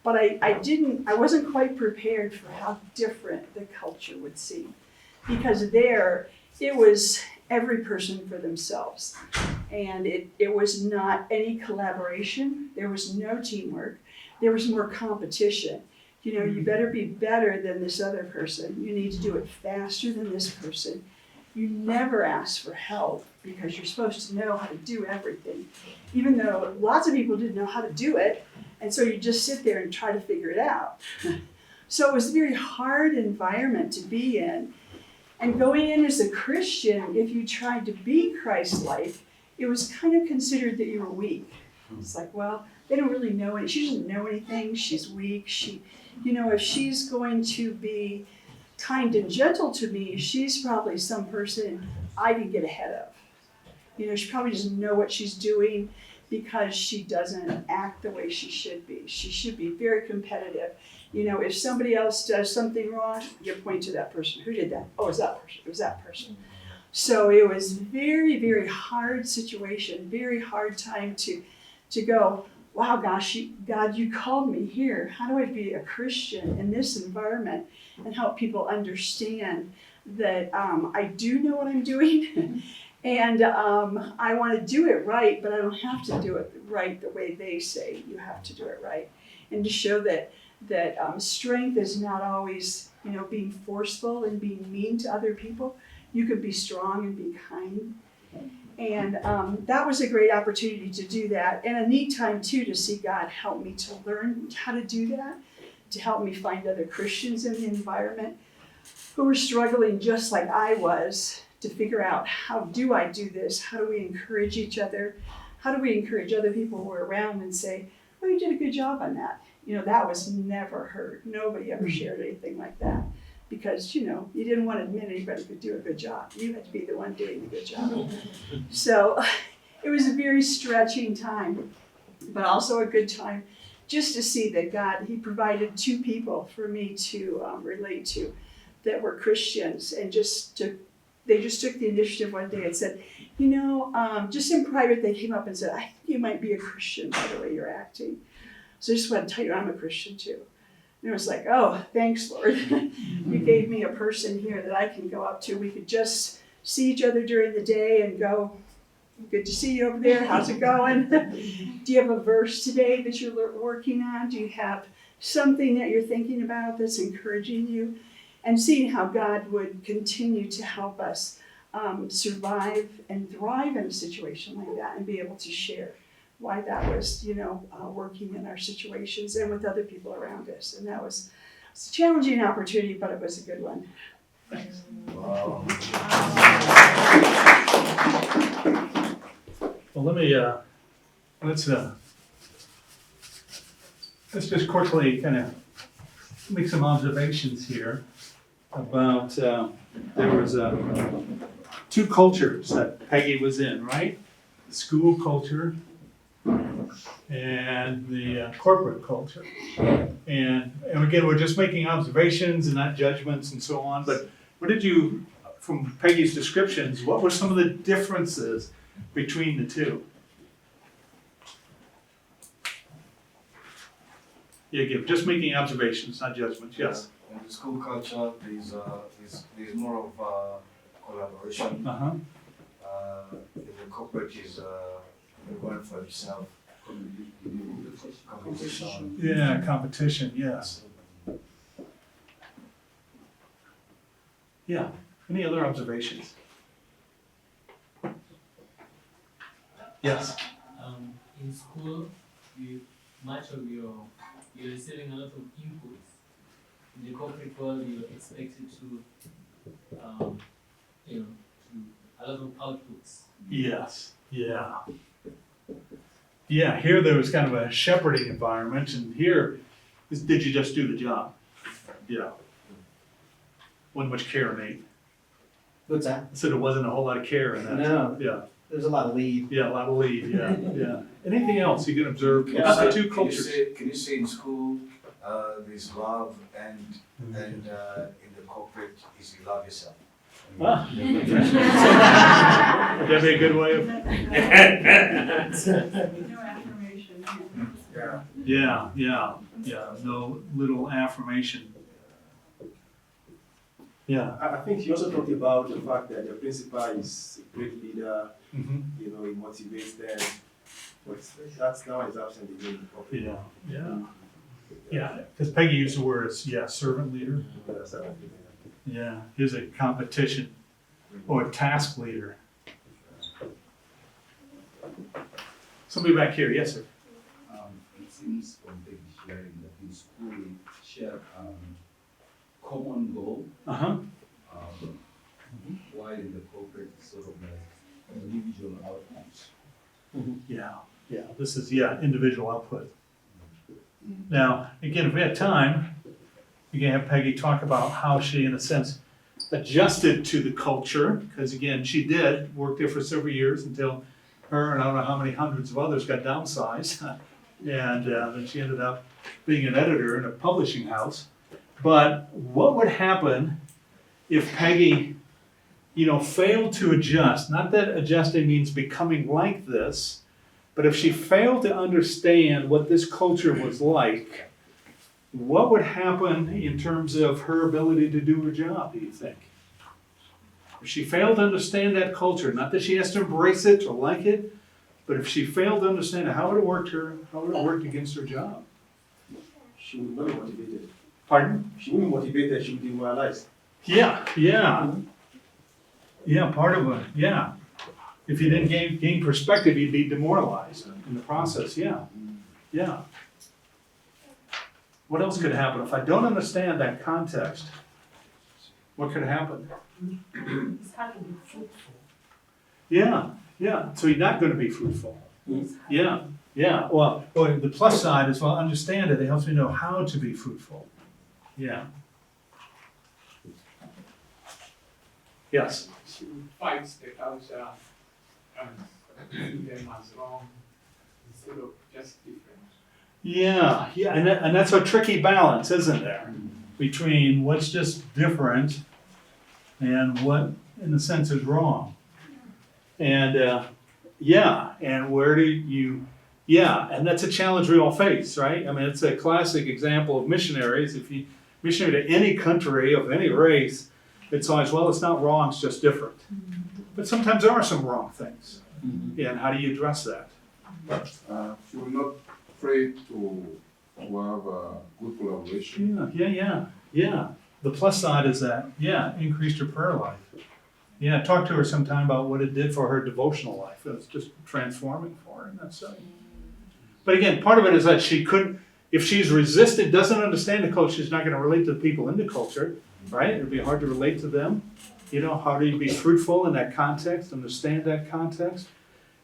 but I wasn't quite prepared for how different the culture would seem. Because there, it was every person for themselves. And it was not any collaboration. There was no teamwork. There was more competition. You better be better than this other person. You need to do it faster than this person. You never ask for help because you're supposed to know how to do everything, even though lots of people didn't know how to do it. And so you just sit there and try to figure it out. So it was a very hard environment to be in. And going in as a Christian, if you tried to be Christ-like, it was kind of considered that you were weak. It's like, well, they don't really know it. She doesn't know anything. She's weak. If she's going to be kind and gentle to me, she's probably some person I can get ahead of. She probably doesn't know what she's doing because she doesn't act the way she should be. She should be very competitive. If somebody else does something wrong, you point to that person. Who did that? Oh, it was that person. It was that person. So it was very, very hard situation, very hard time to go, wow, gosh, God, you called me here. How do I be a Christian in this environment and help people understand that I do know what I'm doing And I want to do it right, but I don't have to do it right the way they say you have to do it right. And to show that strength is not always, being forceful and being mean to other people. You could be strong and be kind. And that was a great opportunity to do that, and a neat time too to see God help me to learn how to do that, to help me find other Christians in the environment who were struggling just like I was, to figure out, how do I do this? How do we encourage each other? How do we encourage other people who are around and say, oh, you did a good job on that. That was never heard. Nobody ever shared anything like that. Because, you didn't want to admit anybody could do a good job. You had to be the one doing the good job. So it was a very stretching time, but also a good time just to see that God, He provided two people for me to relate to that were Christians, and they just took the initiative one day and said, just in private, they came up and said, I think you might be a Christian by the way you're acting. So I just want to tell you, I'm a Christian too. And it was like, oh, thanks, Lord. You gave me a person here that I can go up to. We could just see each other during the day and go, good to see you over there. How's it going? Do you have a verse today that you're working on? Do you have something that you're thinking about that's encouraging you? And seeing how God would continue to help us survive and thrive in a situation like that, and be able to share why that was, working in our situations and with other people around us. And that was a challenging opportunity, but it was a good one. Thanks. Well, let me, let's just quickly kind of make some observations here about, there was two cultures that Peggy was in, right? The school culture and the corporate culture. And again, we're just making observations and not judgments and so on, but what did you, from Peggy's descriptions, what were some of the differences between the two? Yeah, give, just making observations, not judgments, yes. In the school culture, there's more of collaboration. Uh-huh. In the corporate is one for himself. Competition. Yeah, competition, yes. Yeah, any other observations? Yes? In school, much of you're receiving a lot of inputs. In the corporate world, you're expected to, to a lot of outputs. Yes, yeah. Yeah, here there was kind of a shepherding environment, and here, did you just do the job? Yeah. Wasn't much care, Nate. What's that? I said there wasn't a whole lot of care in that. No. Yeah. There's a lot of lead. Yeah, a lot of lead, yeah, yeah. Anything else you can observe about the two cultures? Can you say in school, there's love, and in the corporate is you love yourself? Ah. That'd be a good way of. No affirmation. Yeah, no little affirmation. Yeah. I think she also talked about the fact that the principal is a great leader, Mm-hmm. he motivates them, but that's now is absent again. Yeah, because Peggy used the words, servant leader. Yeah, here's a competition or a task leader. Somebody back here, yes, sir. It seems from the sharing that in school we share common goal. Uh-huh. While in the corporate it's sort of like individual outcomes. Yeah, this is, individual output. Now, again, if we had time, we can have Peggy talk about how she, in a sense, adjusted to the culture, because again, she did work there for several years until her and I don't know how many hundreds of others got downsized. And then she ended up being an editor in a publishing house. But what would happen if Peggy, failed to adjust? Not that adjusting means becoming like this, but if she failed to understand what this culture was like, what would happen in terms of her ability to do her job, do you think? If she failed to understand that culture, not that she has to embrace it or like it, but if she failed to understand it, how would it work against her job? She would not be motivated. Pardon? She wouldn't be motivated, she would be demoralized. Yeah, part of it, yeah. If you didn't gain perspective, you'd be demoralized in the process, yeah. What else could happen? If I don't understand that context, what could happen? It's hard to be fruitful. Yeah, so you're not gonna be fruitful. Yeah, well, the plus side is, well, understand it helps me know how to be fruitful. Yeah. Yes? She fights the culture and see them as wrong instead of just different. Yeah, and that's a tricky balance, isn't there? Between what's just different and what, in a sense, is wrong. And and where do you, and that's a challenge we all face, right? I mean, it's a classic example of missionaries. If you missionary to any country of any race, it's always, well, it's not wrong, it's just different. But sometimes there are some wrong things. And how do you address that? But she will not afraid to have a good collaboration. Yeah. The plus side is that, increased her prayer life. Yeah, talk to her sometime about what it did for her devotional life. It's just transforming for her in that setting. But again, part of it is that she couldn't, if she's resisted, doesn't understand the culture, she's not going to relate to the people in the culture, right? It'd be hard to relate to them. You know, how do you be fruitful in that context, understand that context?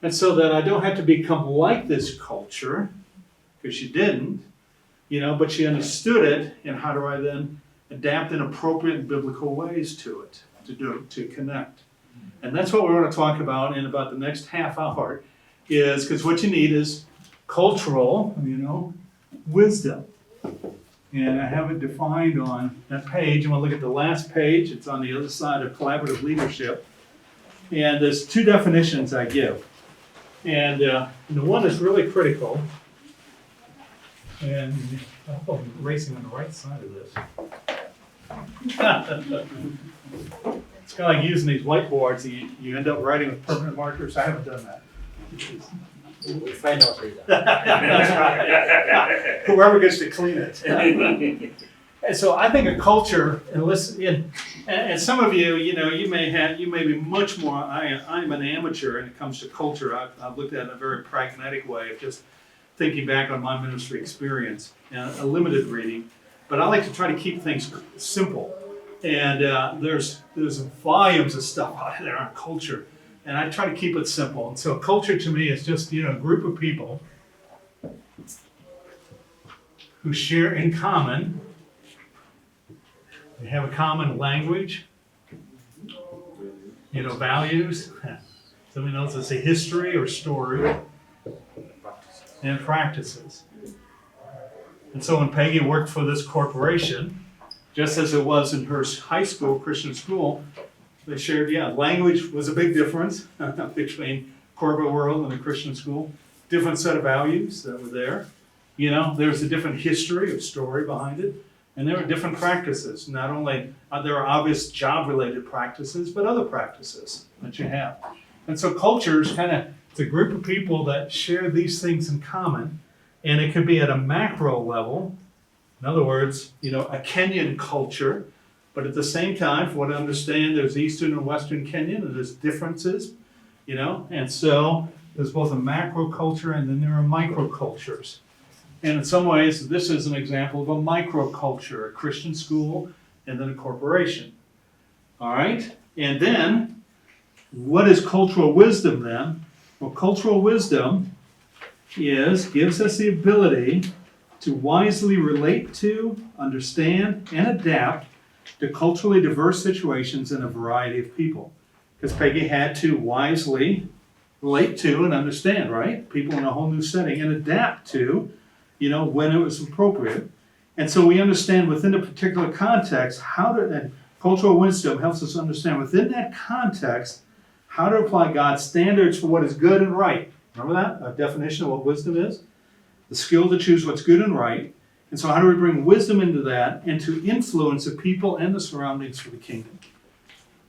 And so that I don't have to become like this culture, because she didn't, but she understood it, and how do I then adapt in appropriate biblical ways to it, to connect. And that's what we're going to talk about in about the next half hour, is because what you need is cultural, wisdom. And I have it defined on that page. I'm going to look at the last page. It's on the other side of collaborative leadership. And there's two definitions I give. And the one is really critical. And I hope I'm racing on the right side of this. It's kind of like using these whiteboards. You end up writing with permanent markers. I haven't done that. We'll find out later. That's right. Whoever gets to clean it. And so I think a culture, and some of you, you may be much more. I'm an amateur when it comes to culture. I've looked at it in a very pragmatic way of just thinking back on my ministry experience and a limited reading. But I like to try to keep things simple. And there's volumes of stuff out there on culture. And I try to keep it simple. And so culture to me is just, a group of people who share in common. They have a common language, values. Somebody else would say history or story, and practices. And so when Peggy worked for this corporation, just as it was in her high school, Christian school, they shared, language was a big difference between corporate world and the Christian school. Different set of values that were there. There's a different history or story behind it. And there were different practices. Not only there are obvious job-related practices, but other practices that you have. And so culture is it's a group of people that share these things in common. And it could be at a macro level. In other words, a Kenyan culture. But at the same time, from what I understand, there's Eastern and Western Kenyan, and there's differences, and so there's both a macro culture and then there are micro cultures. And in some ways, this is an example of a micro culture, a Christian school, and then a corporation. All right? And then, what is cultural wisdom then? Well, cultural wisdom gives us the ability to wisely relate to, understand, and adapt to culturally diverse situations and a variety of people. Because Peggy had to wisely relate to and understand, right? People in a whole new setting and adapt to, when it was appropriate. And so we understand within a particular context and cultural wisdom helps us understand within that context how to apply God's standards for what is good and right. Remember that? A definition of what wisdom is? The skill to choose what's good and right. And so how do we bring wisdom into that and to influence the people and the surroundings for the kingdom?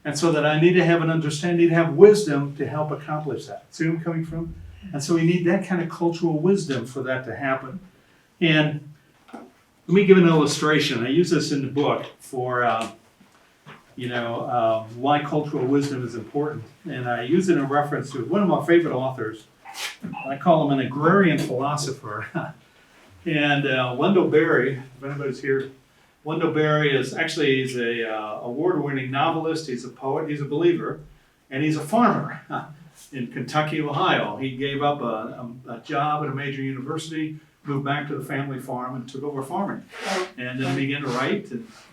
And so that I need to have an understanding, to have wisdom to help accomplish that. See where I'm coming from? And so we need that kind of cultural wisdom for that to happen. And let me give an illustration. I use this in the book for, why cultural wisdom is important. And I use it in reference to one of my favorite authors. I call him an agrarian philosopher. And Wendell Berry, if anybody's here, Wendell Berry is actually, he's a award-winning novelist, he's a poet, he's a believer, and he's a farmer in Kentucky, Ohio. He gave up a job at a major university, moved back to the family farm and took over farming. And then began to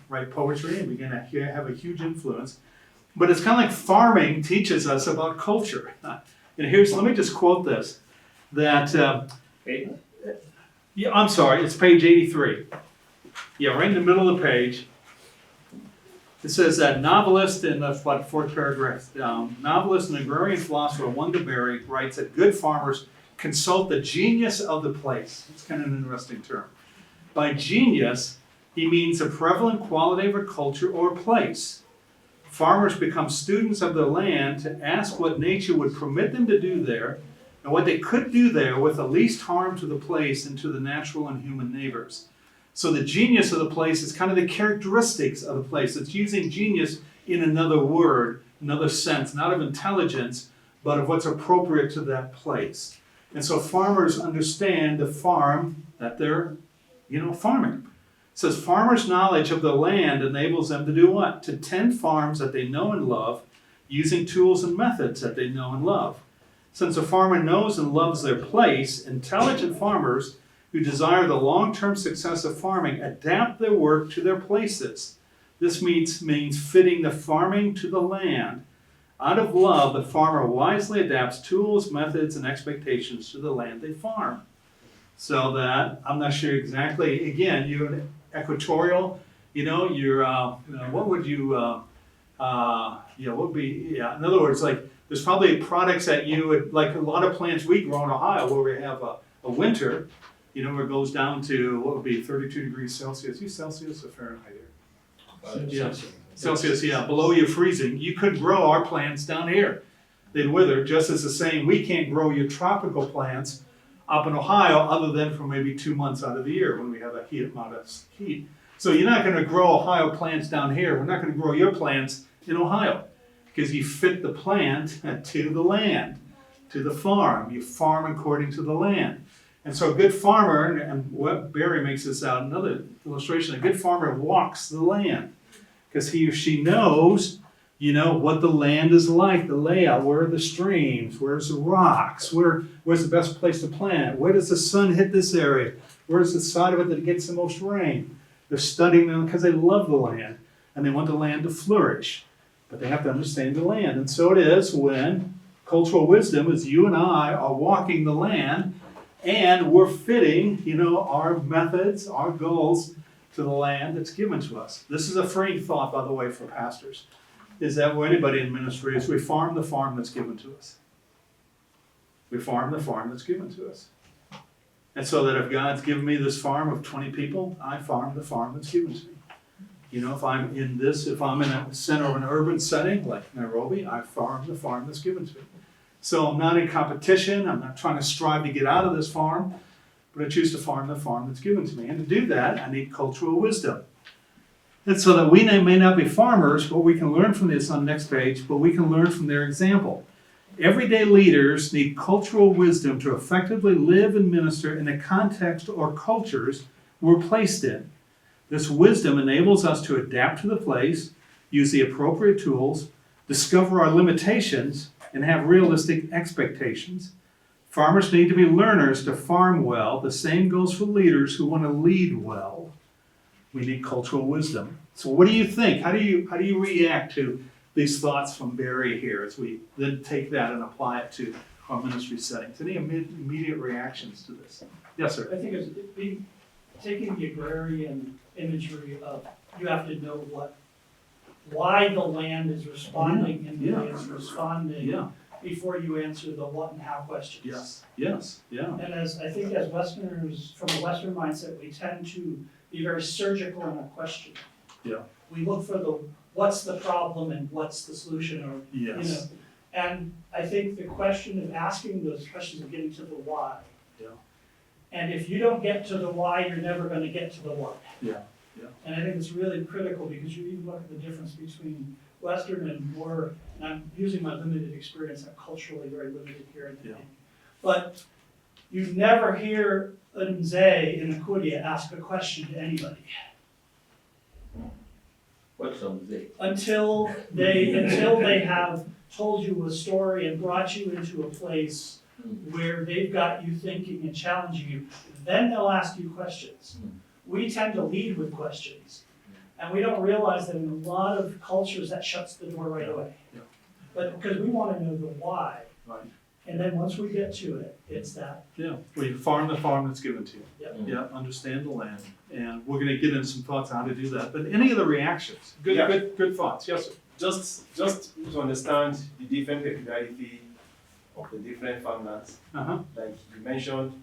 write poetry and began to have a huge influence. But it's kind of like farming teaches us about culture. And let me just quote this, that, I'm sorry, it's page 83. Yeah, right in the middle of the page. It says that novelist, in the fourth paragraph, novelist and agrarian philosopher Wendell Berry writes that good farmers consult the genius of the place. It's kind of an interesting term. By genius, he means a prevalent quality of a culture or place. Farmers become students of the land to ask what nature would permit them to do there and what they could do there with the least harm to the place and to the natural and human neighbors. So the genius of the place is kind of the characteristics of the place. It's using genius in another word, another sense, not of intelligence, but of what's appropriate to that place. And so farmers understand the farm that they're, farming. It says farmers' knowledge of the land enables them to do what? To tend farms that they know and love, using tools and methods that they know and love. Since a farmer knows and loves their place, intelligent farmers who desire the long-term success of farming adapt their work to their places. This means fitting the farming to the land. Out of love, the farmer wisely adapts tools, methods, and expectations to the land they farm. So that, I'm not sure exactly, again, you're an equatorial, what would you, what would be, in other words, like, there's probably products that you would, like a lot of plants we grow in Ohio where we have a winter, where it goes down to, what would be 32 degrees Celsius. You Celsius or Fahrenheit here? Yeah, Celsius, below you freezing. You could grow our plants down here. They'd wither, just as the same, we can't grow your tropical plants up in Ohio other than for maybe 2 months out of the year when we have a amount of heat. So you're not going to grow Ohio plants down here. We're not going to grow your plants in Ohio because you fit the plant to the land, to the farm. You farm according to the land. And so a good farmer, and what Barry makes this out, another illustration, a good farmer walks the land because he or she knows, what the land is like, the layout, where are the streams, where's the rocks, where's the best place to plant, where does the sun hit this area, where's the side of it that gets the most rain. They're studying them because they love the land and they want the land to flourish, but they have to understand the land. And so it is when cultural wisdom is you and I are walking the land and we're fitting, our methods, our goals to the land that's given to us. This is a freeing thought, by the way, for pastors, is that for anybody in ministry, is we farm the farm that's given to us. We farm the farm that's given to us. And so that if God's given me this farm of 20 people, I farm the farm that's given to me. If I'm in a center of an urban setting like Nairobi, I farm the farm that's given to me. So I'm not in competition, I'm not trying to strive to get out of this farm, but I choose to farm the farm that's given to me. And to do that, I need cultural wisdom. And so that we may not be farmers, but we can learn from this on the next page, but we can learn from their example. Everyday leaders need cultural wisdom to effectively live and minister in the context or cultures we're placed in. This wisdom enables us to adapt to the place, use the appropriate tools, discover our limitations, and have realistic expectations. Farmers need to be learners to farm well. The same goes for leaders who want to lead well. We need cultural wisdom. So what do you think? How do you react to these thoughts from Barry here as we then take that and apply it to our ministry settings? Any immediate reactions to this? Yes, sir. I think it's taking the agrarian imagery of you have to know why the land is responding and the way it's responding before you answer the what and how questions. Yes. And as Westerners, from a Western mindset, we tend to be very surgical in our question. Yeah. We look for what's the problem and what's the solution, or, you know. Yes. And I think the question of asking those questions of getting to the why. Yeah. And if you don't get to the why, you're never gonna get to the what. Yeah. Yeah. And I think it's really critical, because you even look at the difference between Western and more, and I'm using my limited experience, I'm culturally very limited here. Yeah. But you never hear a Mzee in Akudia ask a question to anybody. What's some say? Until they have told you a story and brought you into a place where they've got you thinking and challenging you, then they'll ask you questions. We tend to lead with questions, and we don't realize that in a lot of cultures that shuts the door right away. Yeah. But because we want to know the why, Right. and then once we get to it, it's that. Yeah, well, you farm the farm that's given to you. Yep. Yeah, understand the land, and we're gonna get into some thoughts on how to do that, but any other reactions? Good, Yeah. good thoughts, yes, sir. Just to understand the different peculiarity of the different farmlands. Uh-huh. Like you mentioned,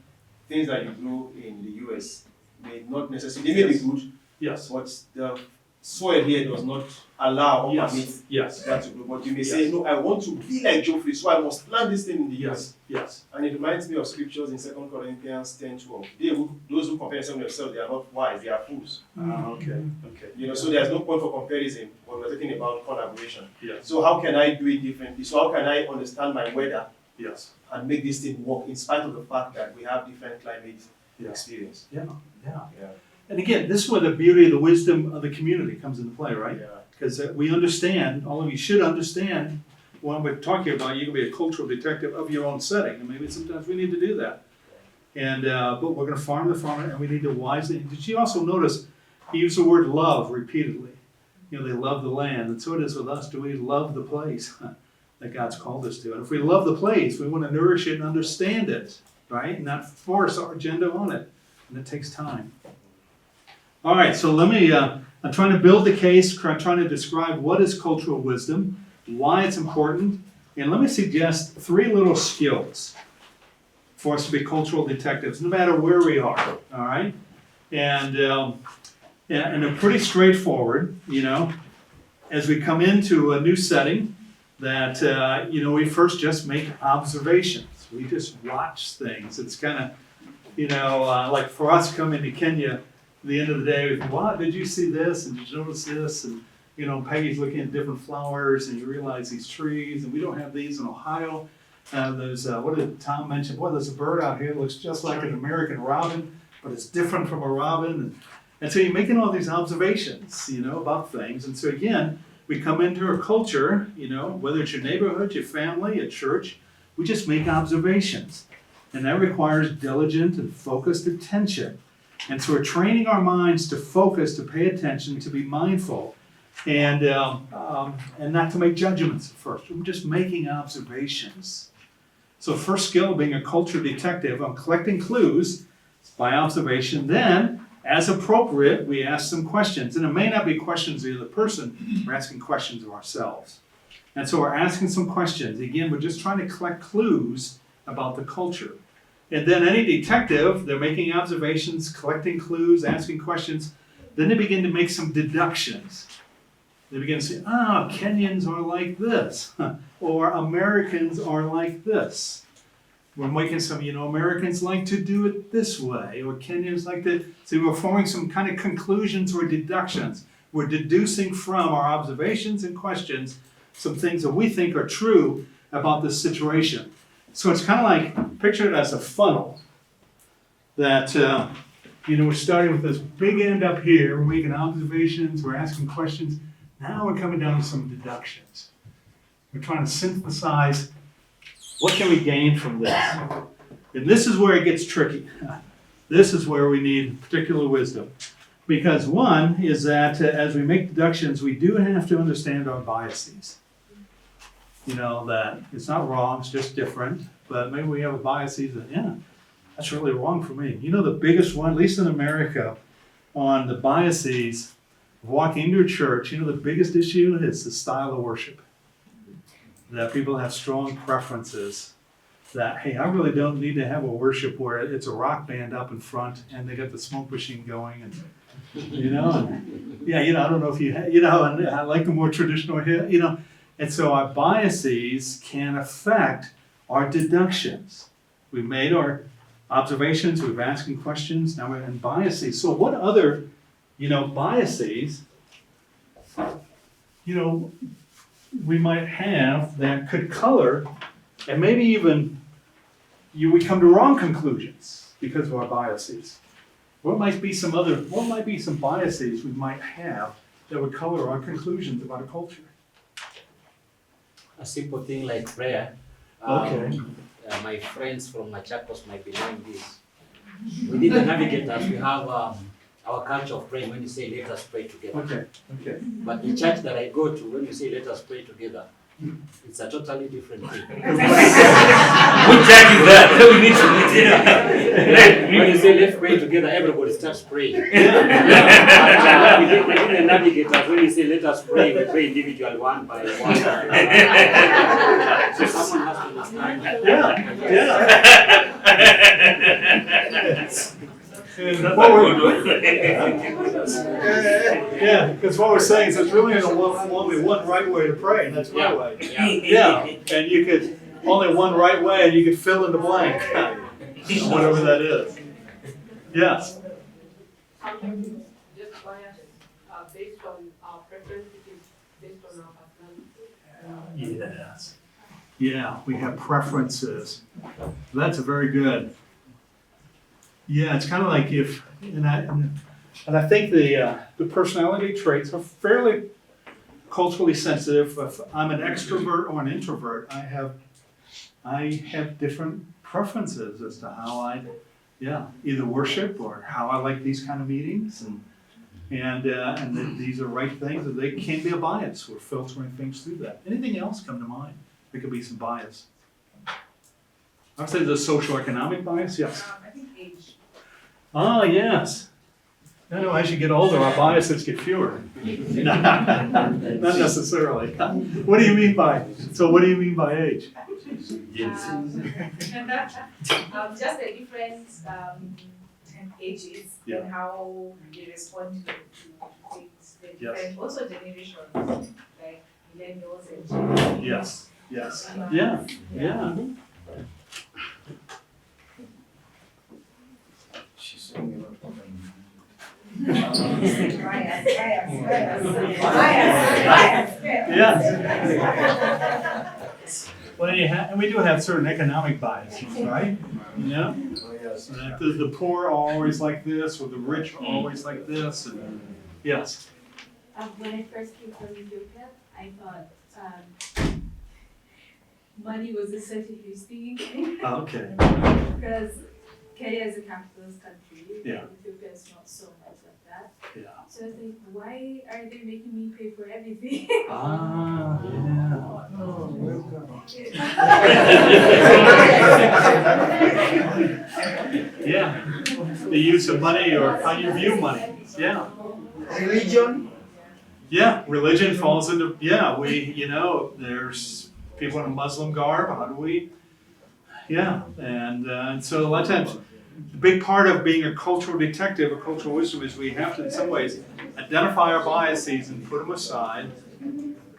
things that you grow in the US may not necessarily, they may be good, Yes. but the soil here does not allow or Yes. permit Yes. that to grow. But you may say, no, I want to be like Geoffrey, so I must plant this thing in the US. Yes. And it reminds me of scriptures in 2 Corinthians 10:12. Those who compare themselves, they are not wise, they are fools. Okay. You know, so there's no point for comparison, but we're talking about collaboration. Yes. So how can I do it differently? So how can I understand my weather Yes. and make this thing work in spite of the fact that we have different climate experience? Yeah. Yeah. And again, this is where the beauty of the wisdom of the community comes into play, right? Yeah. Because we understand, all of you should understand, when we're talking about, you can be a cultural detective of your own setting, and maybe sometimes we need to do that. And, but we're gonna farm the farmer, and we need to wisely, did you also notice, he used the word love repeatedly? You know, they love the land, and so it is with us, do we love the place that God's called us to? And if we love the place, we wanna nourish it and understand it, right? And not force our agenda on it, and it takes time. All right, so let me, I'm trying to build the case, I'm trying to describe what is cultural wisdom, why it's important, and let me suggest 3 little skills for us to be cultural detectives, no matter where we are, all right? And they're pretty straightforward, you know, as we come into a new setting, that, you know, we first just make observations. We just watch things. It's kind of, you know, like for us coming to Kenya, at the end of the day, wow, did you see this? And did you notice this? And, you know, Peggy's looking at different flowers, and you realize these trees, and we don't have these in Ohio. There's, what did Tom mention? Boy, there's a bird out here that looks just like an American robin, but it's different from a robin. And so you're making all these observations, you know, about things. And so again, we come into a culture, you know, whether it's your neighborhood, your family, a church, we just make observations. And that requires diligent and focused attention. And so we're training our minds to focus, to pay attention, to be mindful, and not to make judgments at first. We're just making observations. So first skill, being a culture detective, I'm collecting clues by observation. Then, as appropriate, we ask some questions. And it may not be questions of the other person, we're asking questions of ourselves. And so we're asking some questions. Again, we're just trying to collect clues about the culture. And then any detective, they're making observations, collecting clues, asking questions. Then they begin to make some deductions. They begin to say, Kenyans are like this, or Americans are like this. We're making some, you know, Americans like to do it this way, or Kenyans like to, so we're forming some kind of conclusions or deductions. We're deducing from our observations and questions some things that we think are true about this situation. So it's kind of like, picture it as a funnel that, you know, we're starting with this big end up here, we're making observations, we're asking questions. Now we're coming down to some deductions. We're trying to synthesize what can we gain from this. And this is where it gets tricky. This is where we need particular wisdom. Because one is that as we make deductions, we do have to understand our biases. You know, that it's not wrong, it's just different, but maybe we have a biases that, yeah, that's really wrong for me. You know, the biggest one, at least in America, on the biases, walking into a church, you know, the biggest issue is the style of worship. That people have strong preferences that, hey, I really don't need to have a worship where it's a rock band up in front and they got the smoke machine going and, you know, Yeah, I don't know if you, and I like the more traditional here, and so our biases can affect our deductions. We've made our observations, we've asking questions, now we're in biases. So what other, biases, we might have that could color, and maybe even we come to wrong conclusions because of our biases. What might be some biases we might have that would color our conclusions about a culture? A simple thing like prayer. Okay. My friends from Machakos might be knowing this. Within the navigators, we have our culture of praying when you say, let us pray together. Okay. But the church that I go to, when you say, let us pray together, it's a totally different thing. Which church is that? We need to When you say, let's pray together, everybody starts praying. Within the navigators, when you say, let us pray, we pray individually one by one. So someone has to understand. Because what we're saying is there's really only one right way to pray, and that's my way. And you could, only one right way, and you could fill in the blank, whatever that is. Yes? Just bias based on our preferences, based on our personality. Yes. Yeah, we have preferences. That's a very good. Yeah, it's kind of like and I think the personality traits are fairly culturally sensitive. If I'm an extrovert or an introvert, I have different preferences as to how I, either worship or how I like these kind of meetings, and that these are right things, and they can be a bias. We're filtering things through that. Anything else come to mind? There could be some bias. I would say the social-economic bias, yes. I think age. Ah, yes. As you get older, our biases get fewer. Not necessarily. What do you mean by age? Just the different ages and how they respond to things. The different, also generations, like millennials and Gen Z. Yes. Yeah. She's saying Well, and we do have certain economic biases, right? Yeah. The poor are always like this, or the rich are always like this. And, yes. When I first came from Ethiopia, I thought money was essentially speaking. Okay. Because Kenya is a capitalist country, Yeah. and Ethiopia is not so much like that. Yeah. So I think, why are they making me pay for everything? Ah, yeah. Oh, welcome. Yeah. The use of money or how you view money. Yeah. Religion? Yeah, religion falls into, there's people in a Muslim garb, how do we? Yeah, and so a lot of times, the big part of being a cultural detective, a cultural wisdom, is we have to, in some ways, identify our biases and put them aside.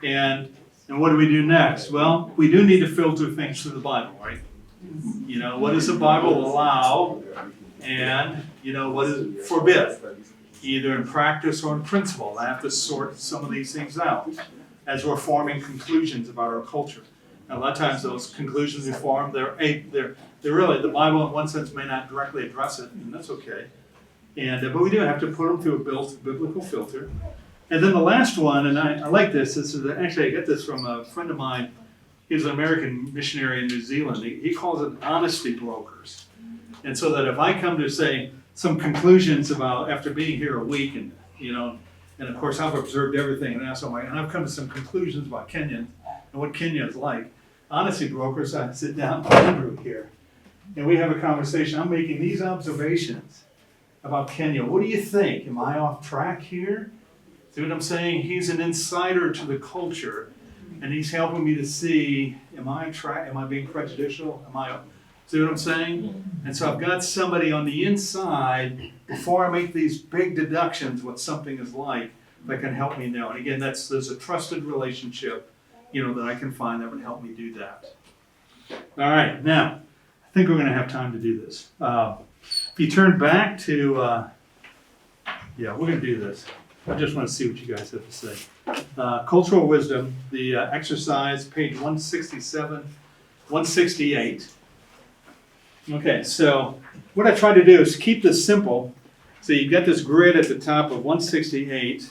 And what do we do next? Well, we do need to filter things through the Bible, right? What does the Bible allow? And, what does it forbid? Either in practice or in principle. I have to sort some of these things out as we're forming conclusions about our culture. And a lot of times those conclusions we form, they're really, the Bible in one sense may not directly address it, and that's okay. But we do have to put them through a biblical filter. And then the last one, and I like this, actually I get this from a friend of mine. He was an American missionary in New Zealand. He calls it honesty brokers. And so that if I come to say some conclusions about, after being here a week, and of course I've observed everything, and I've come to some conclusions about Kenya and what Kenya is like. Honesty brokers, I sit down with Andrew here, and we have a conversation. I'm making these observations about Kenya. What do you think? Am I off track here? See what I'm saying? He's an insider to the culture, and he's helping me to see, am I being prejudicial? See what I'm saying? And so I've got somebody on the inside, before I make these big deductions what something is like, that can help me know. And again, there's a trusted relationship, that I can find that would help me do that. All right, now, I think we're gonna have time to do this. If you turn back to, we're gonna do this. I just wanna see what you guys have to say. Cultural wisdom, the exercise, page 167, 168. Okay, so what I try to do is keep this simple. So you've got this grid at the top of 168.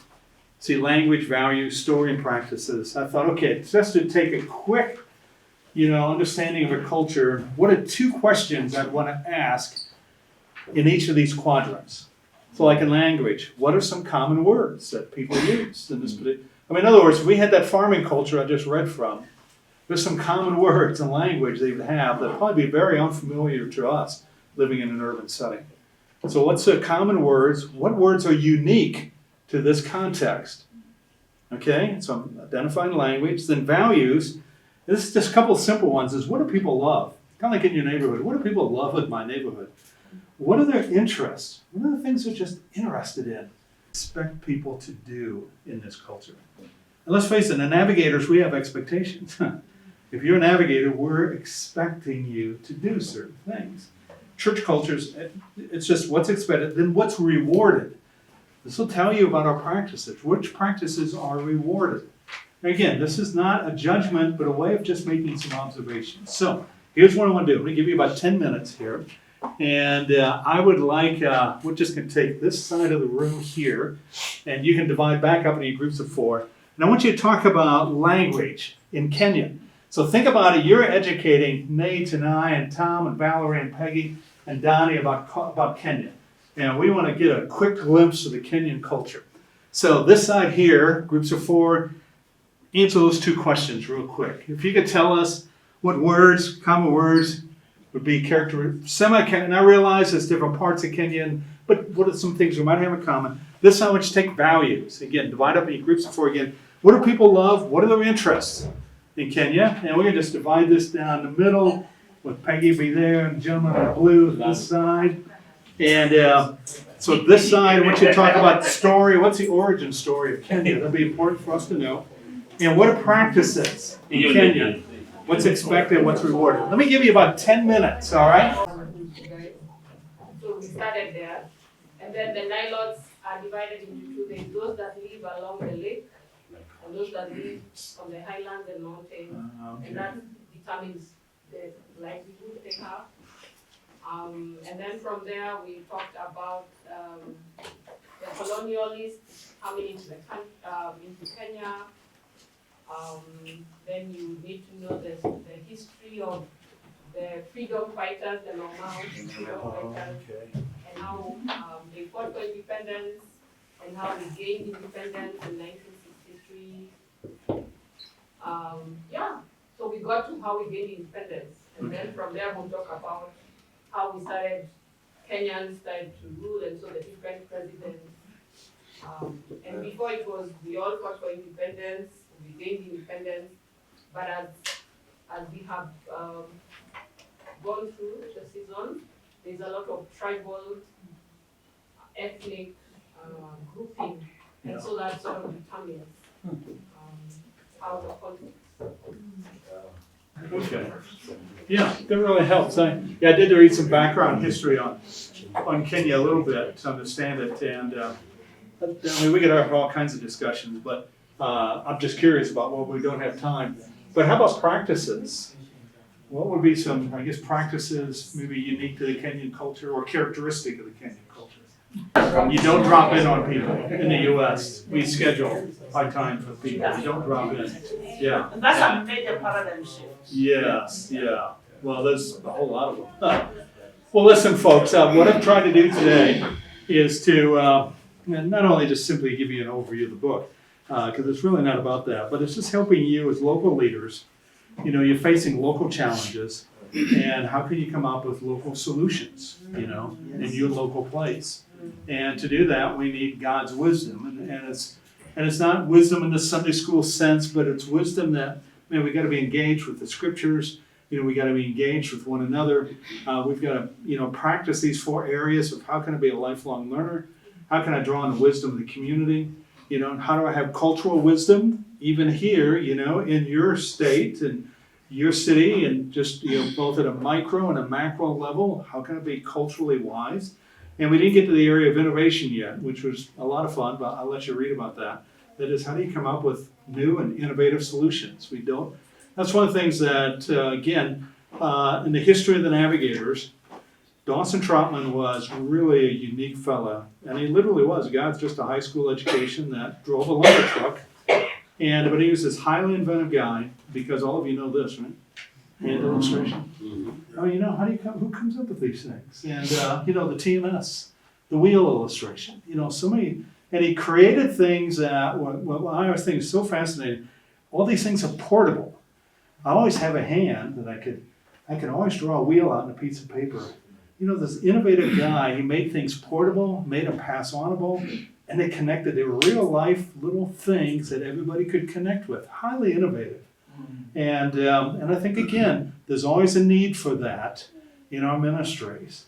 See language, values, story, and practices. I thought, okay, just to take a quick, understanding of a culture, what are 2 questions I'd want to ask in each of these quadrants? So like in language, what are some common words that people use in this particular? In other words, if we had that farming culture I just read from, there's some common words and language they would have that would probably be very unfamiliar to us living in an urban setting. So what's the common words? What words are unique to this context? Okay, so I'm identifying language. Then values, this is just a couple of simple ones, is what do people love? Kind of like in your neighborhood. What do people love in my neighborhood? What are their interests? What are the things they're just interested in? Expect people to do in this culture. And let's face it, in navigators, we have expectations. If you're a navigator, we're expecting you to do certain things. Church cultures, it's just what's expected, then what's rewarded. This will tell you about our practices. Which practices are rewarded? Again, this is not a judgment, but a way of just making some observations. So here's what I want to do. I'm going to give you about 10 minutes here. And I would like, we're just going to take this side of the room here, and you can divide back up into groups of 4. And I want you to talk about language in Kenya. So think about it. You're educating Nate and I and Tom and Valerie and Peggy and Donnie about Kenya. And we want to get a quick glimpse of the Kenyan culture. So this side here, groups of 4, answer those 2 questions real quick. If you could tell us what words, common words, would be semi-Kenyan. And I realize there's different parts of Kenyan, but what are some things we might have in common? This time, let's take values. Again, divide up into groups of 4 again. What do people love? What are their interests in Kenya? And we're going to just divide this down the middle with Peggy be there and the gentleman in blue this side. And so this side, I want you to talk about story. What's the origin story of Kenya? That'll be important for us to know. And what are practices in Kenya? What's expected, what's rewarded. Let me give you about 10 minutes, all right? So we started there. And then the Nilots are divided into 2. There's those that live along the lake and those that live on the highlands and mountains. Okay. And that determines the livelihood they have. And then from there, we talked about the colonialists coming into Kenya. Then you need to know the history of the freedom fighters, the Mau freedom fighters, and how they fought for independence, and how we gained independence in 1963. So we got to how we gained independence, and then from there we'll talk about how we started, Kenyans started to rule, and so the different presidents. And before it was, we all fought for independence, we gained independence, but as we have gone through the season, there's a lot of tribal, ethnic grouping, and so that sort of determines how the politics. Okay. Yeah, that really helps. I did read some background history on Kenya a little bit to understand it, and we could have all kinds of discussions, but I'm just curious about what we don't have time. But how about practices? What would be some, practices maybe unique to the Kenyan culture or characteristic of the Kenyan culture? You don't drop in on people in the U.S. We schedule high time for people. You don't drop in. Yeah. And that's a major paradigm shift. Yes, yeah. Well, there's a whole lot of them. Well, listen, folks, what I'm trying to do today is to not only just simply give you an overview of the book, because it's really not about that, but it's just helping you as local leaders. You're facing local challenges, and how can you come up with local solutions, in your local place? And to do that, we need God's wisdom, and it's not wisdom in the Sunday school sense, but it's wisdom that, we got to be engaged with the scriptures. We got to be engaged with one another. We've got to, practice these 4 areas of how can I be a lifelong learner? How can I draw on the wisdom of the community? and how do I have cultural wisdom, even here, in your state and your city, and just, both at a micro and a macro level, how can I be culturally wise? And we didn't get to the area of innovation yet, which was a lot of fun, but I'll let you read about that. That is, how do you come up with new and innovative solutions? That's one of the things that, again, in the history of the Navigators, Dawson Trotman was really a unique fella, and he literally was a guy with just a high school education that drove a lumber truck, but he was this highly inventive guy, because all of you know this, right? Hand illustration. Oh, who comes up with these things? And, the TMS, the wheel illustration, so many, and he created things that, what I always think is so fascinating, all these things are portable. I always have a hand that I can always draw a wheel out on a piece of paper. This innovative guy, he made things portable, made them pass onable, and they connected. They were real life little things that everybody could connect with. Highly innovative. And I think, again, there's always a need for that in our ministries.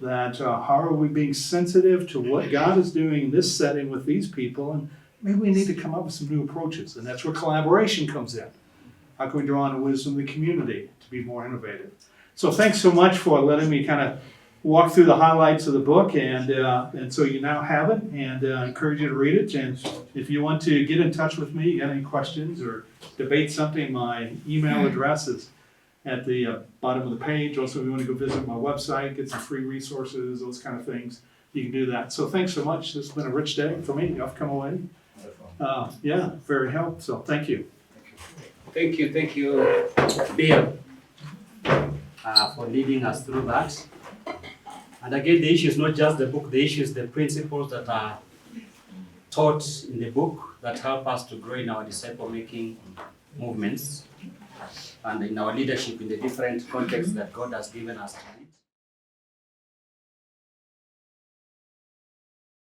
That how are we being sensitive to what God is doing in this setting with these people, and maybe we need to come up with some new approaches. And that's where collaboration comes in. How can we draw on the wisdom of the community to be more innovative? So thanks so much for letting me kind of walk through the highlights of the book, and so you now have it, and I encourage you to read it. And if you want to get in touch with me, you got any questions or debate something, my email address is at the bottom of the page. Also, if you want to go visit my website, get some free resources, those kind of things, you can do that. So thanks so much. This has been a rich day for me. I've come away. Very helpful. So thank you. Thank you, Bill, for leading us through that. And again, the issue is not just the book, the issue is the principles that are taught in the book that help us to grow in our disciple-making movements and in our leadership in the different contexts that God has given us.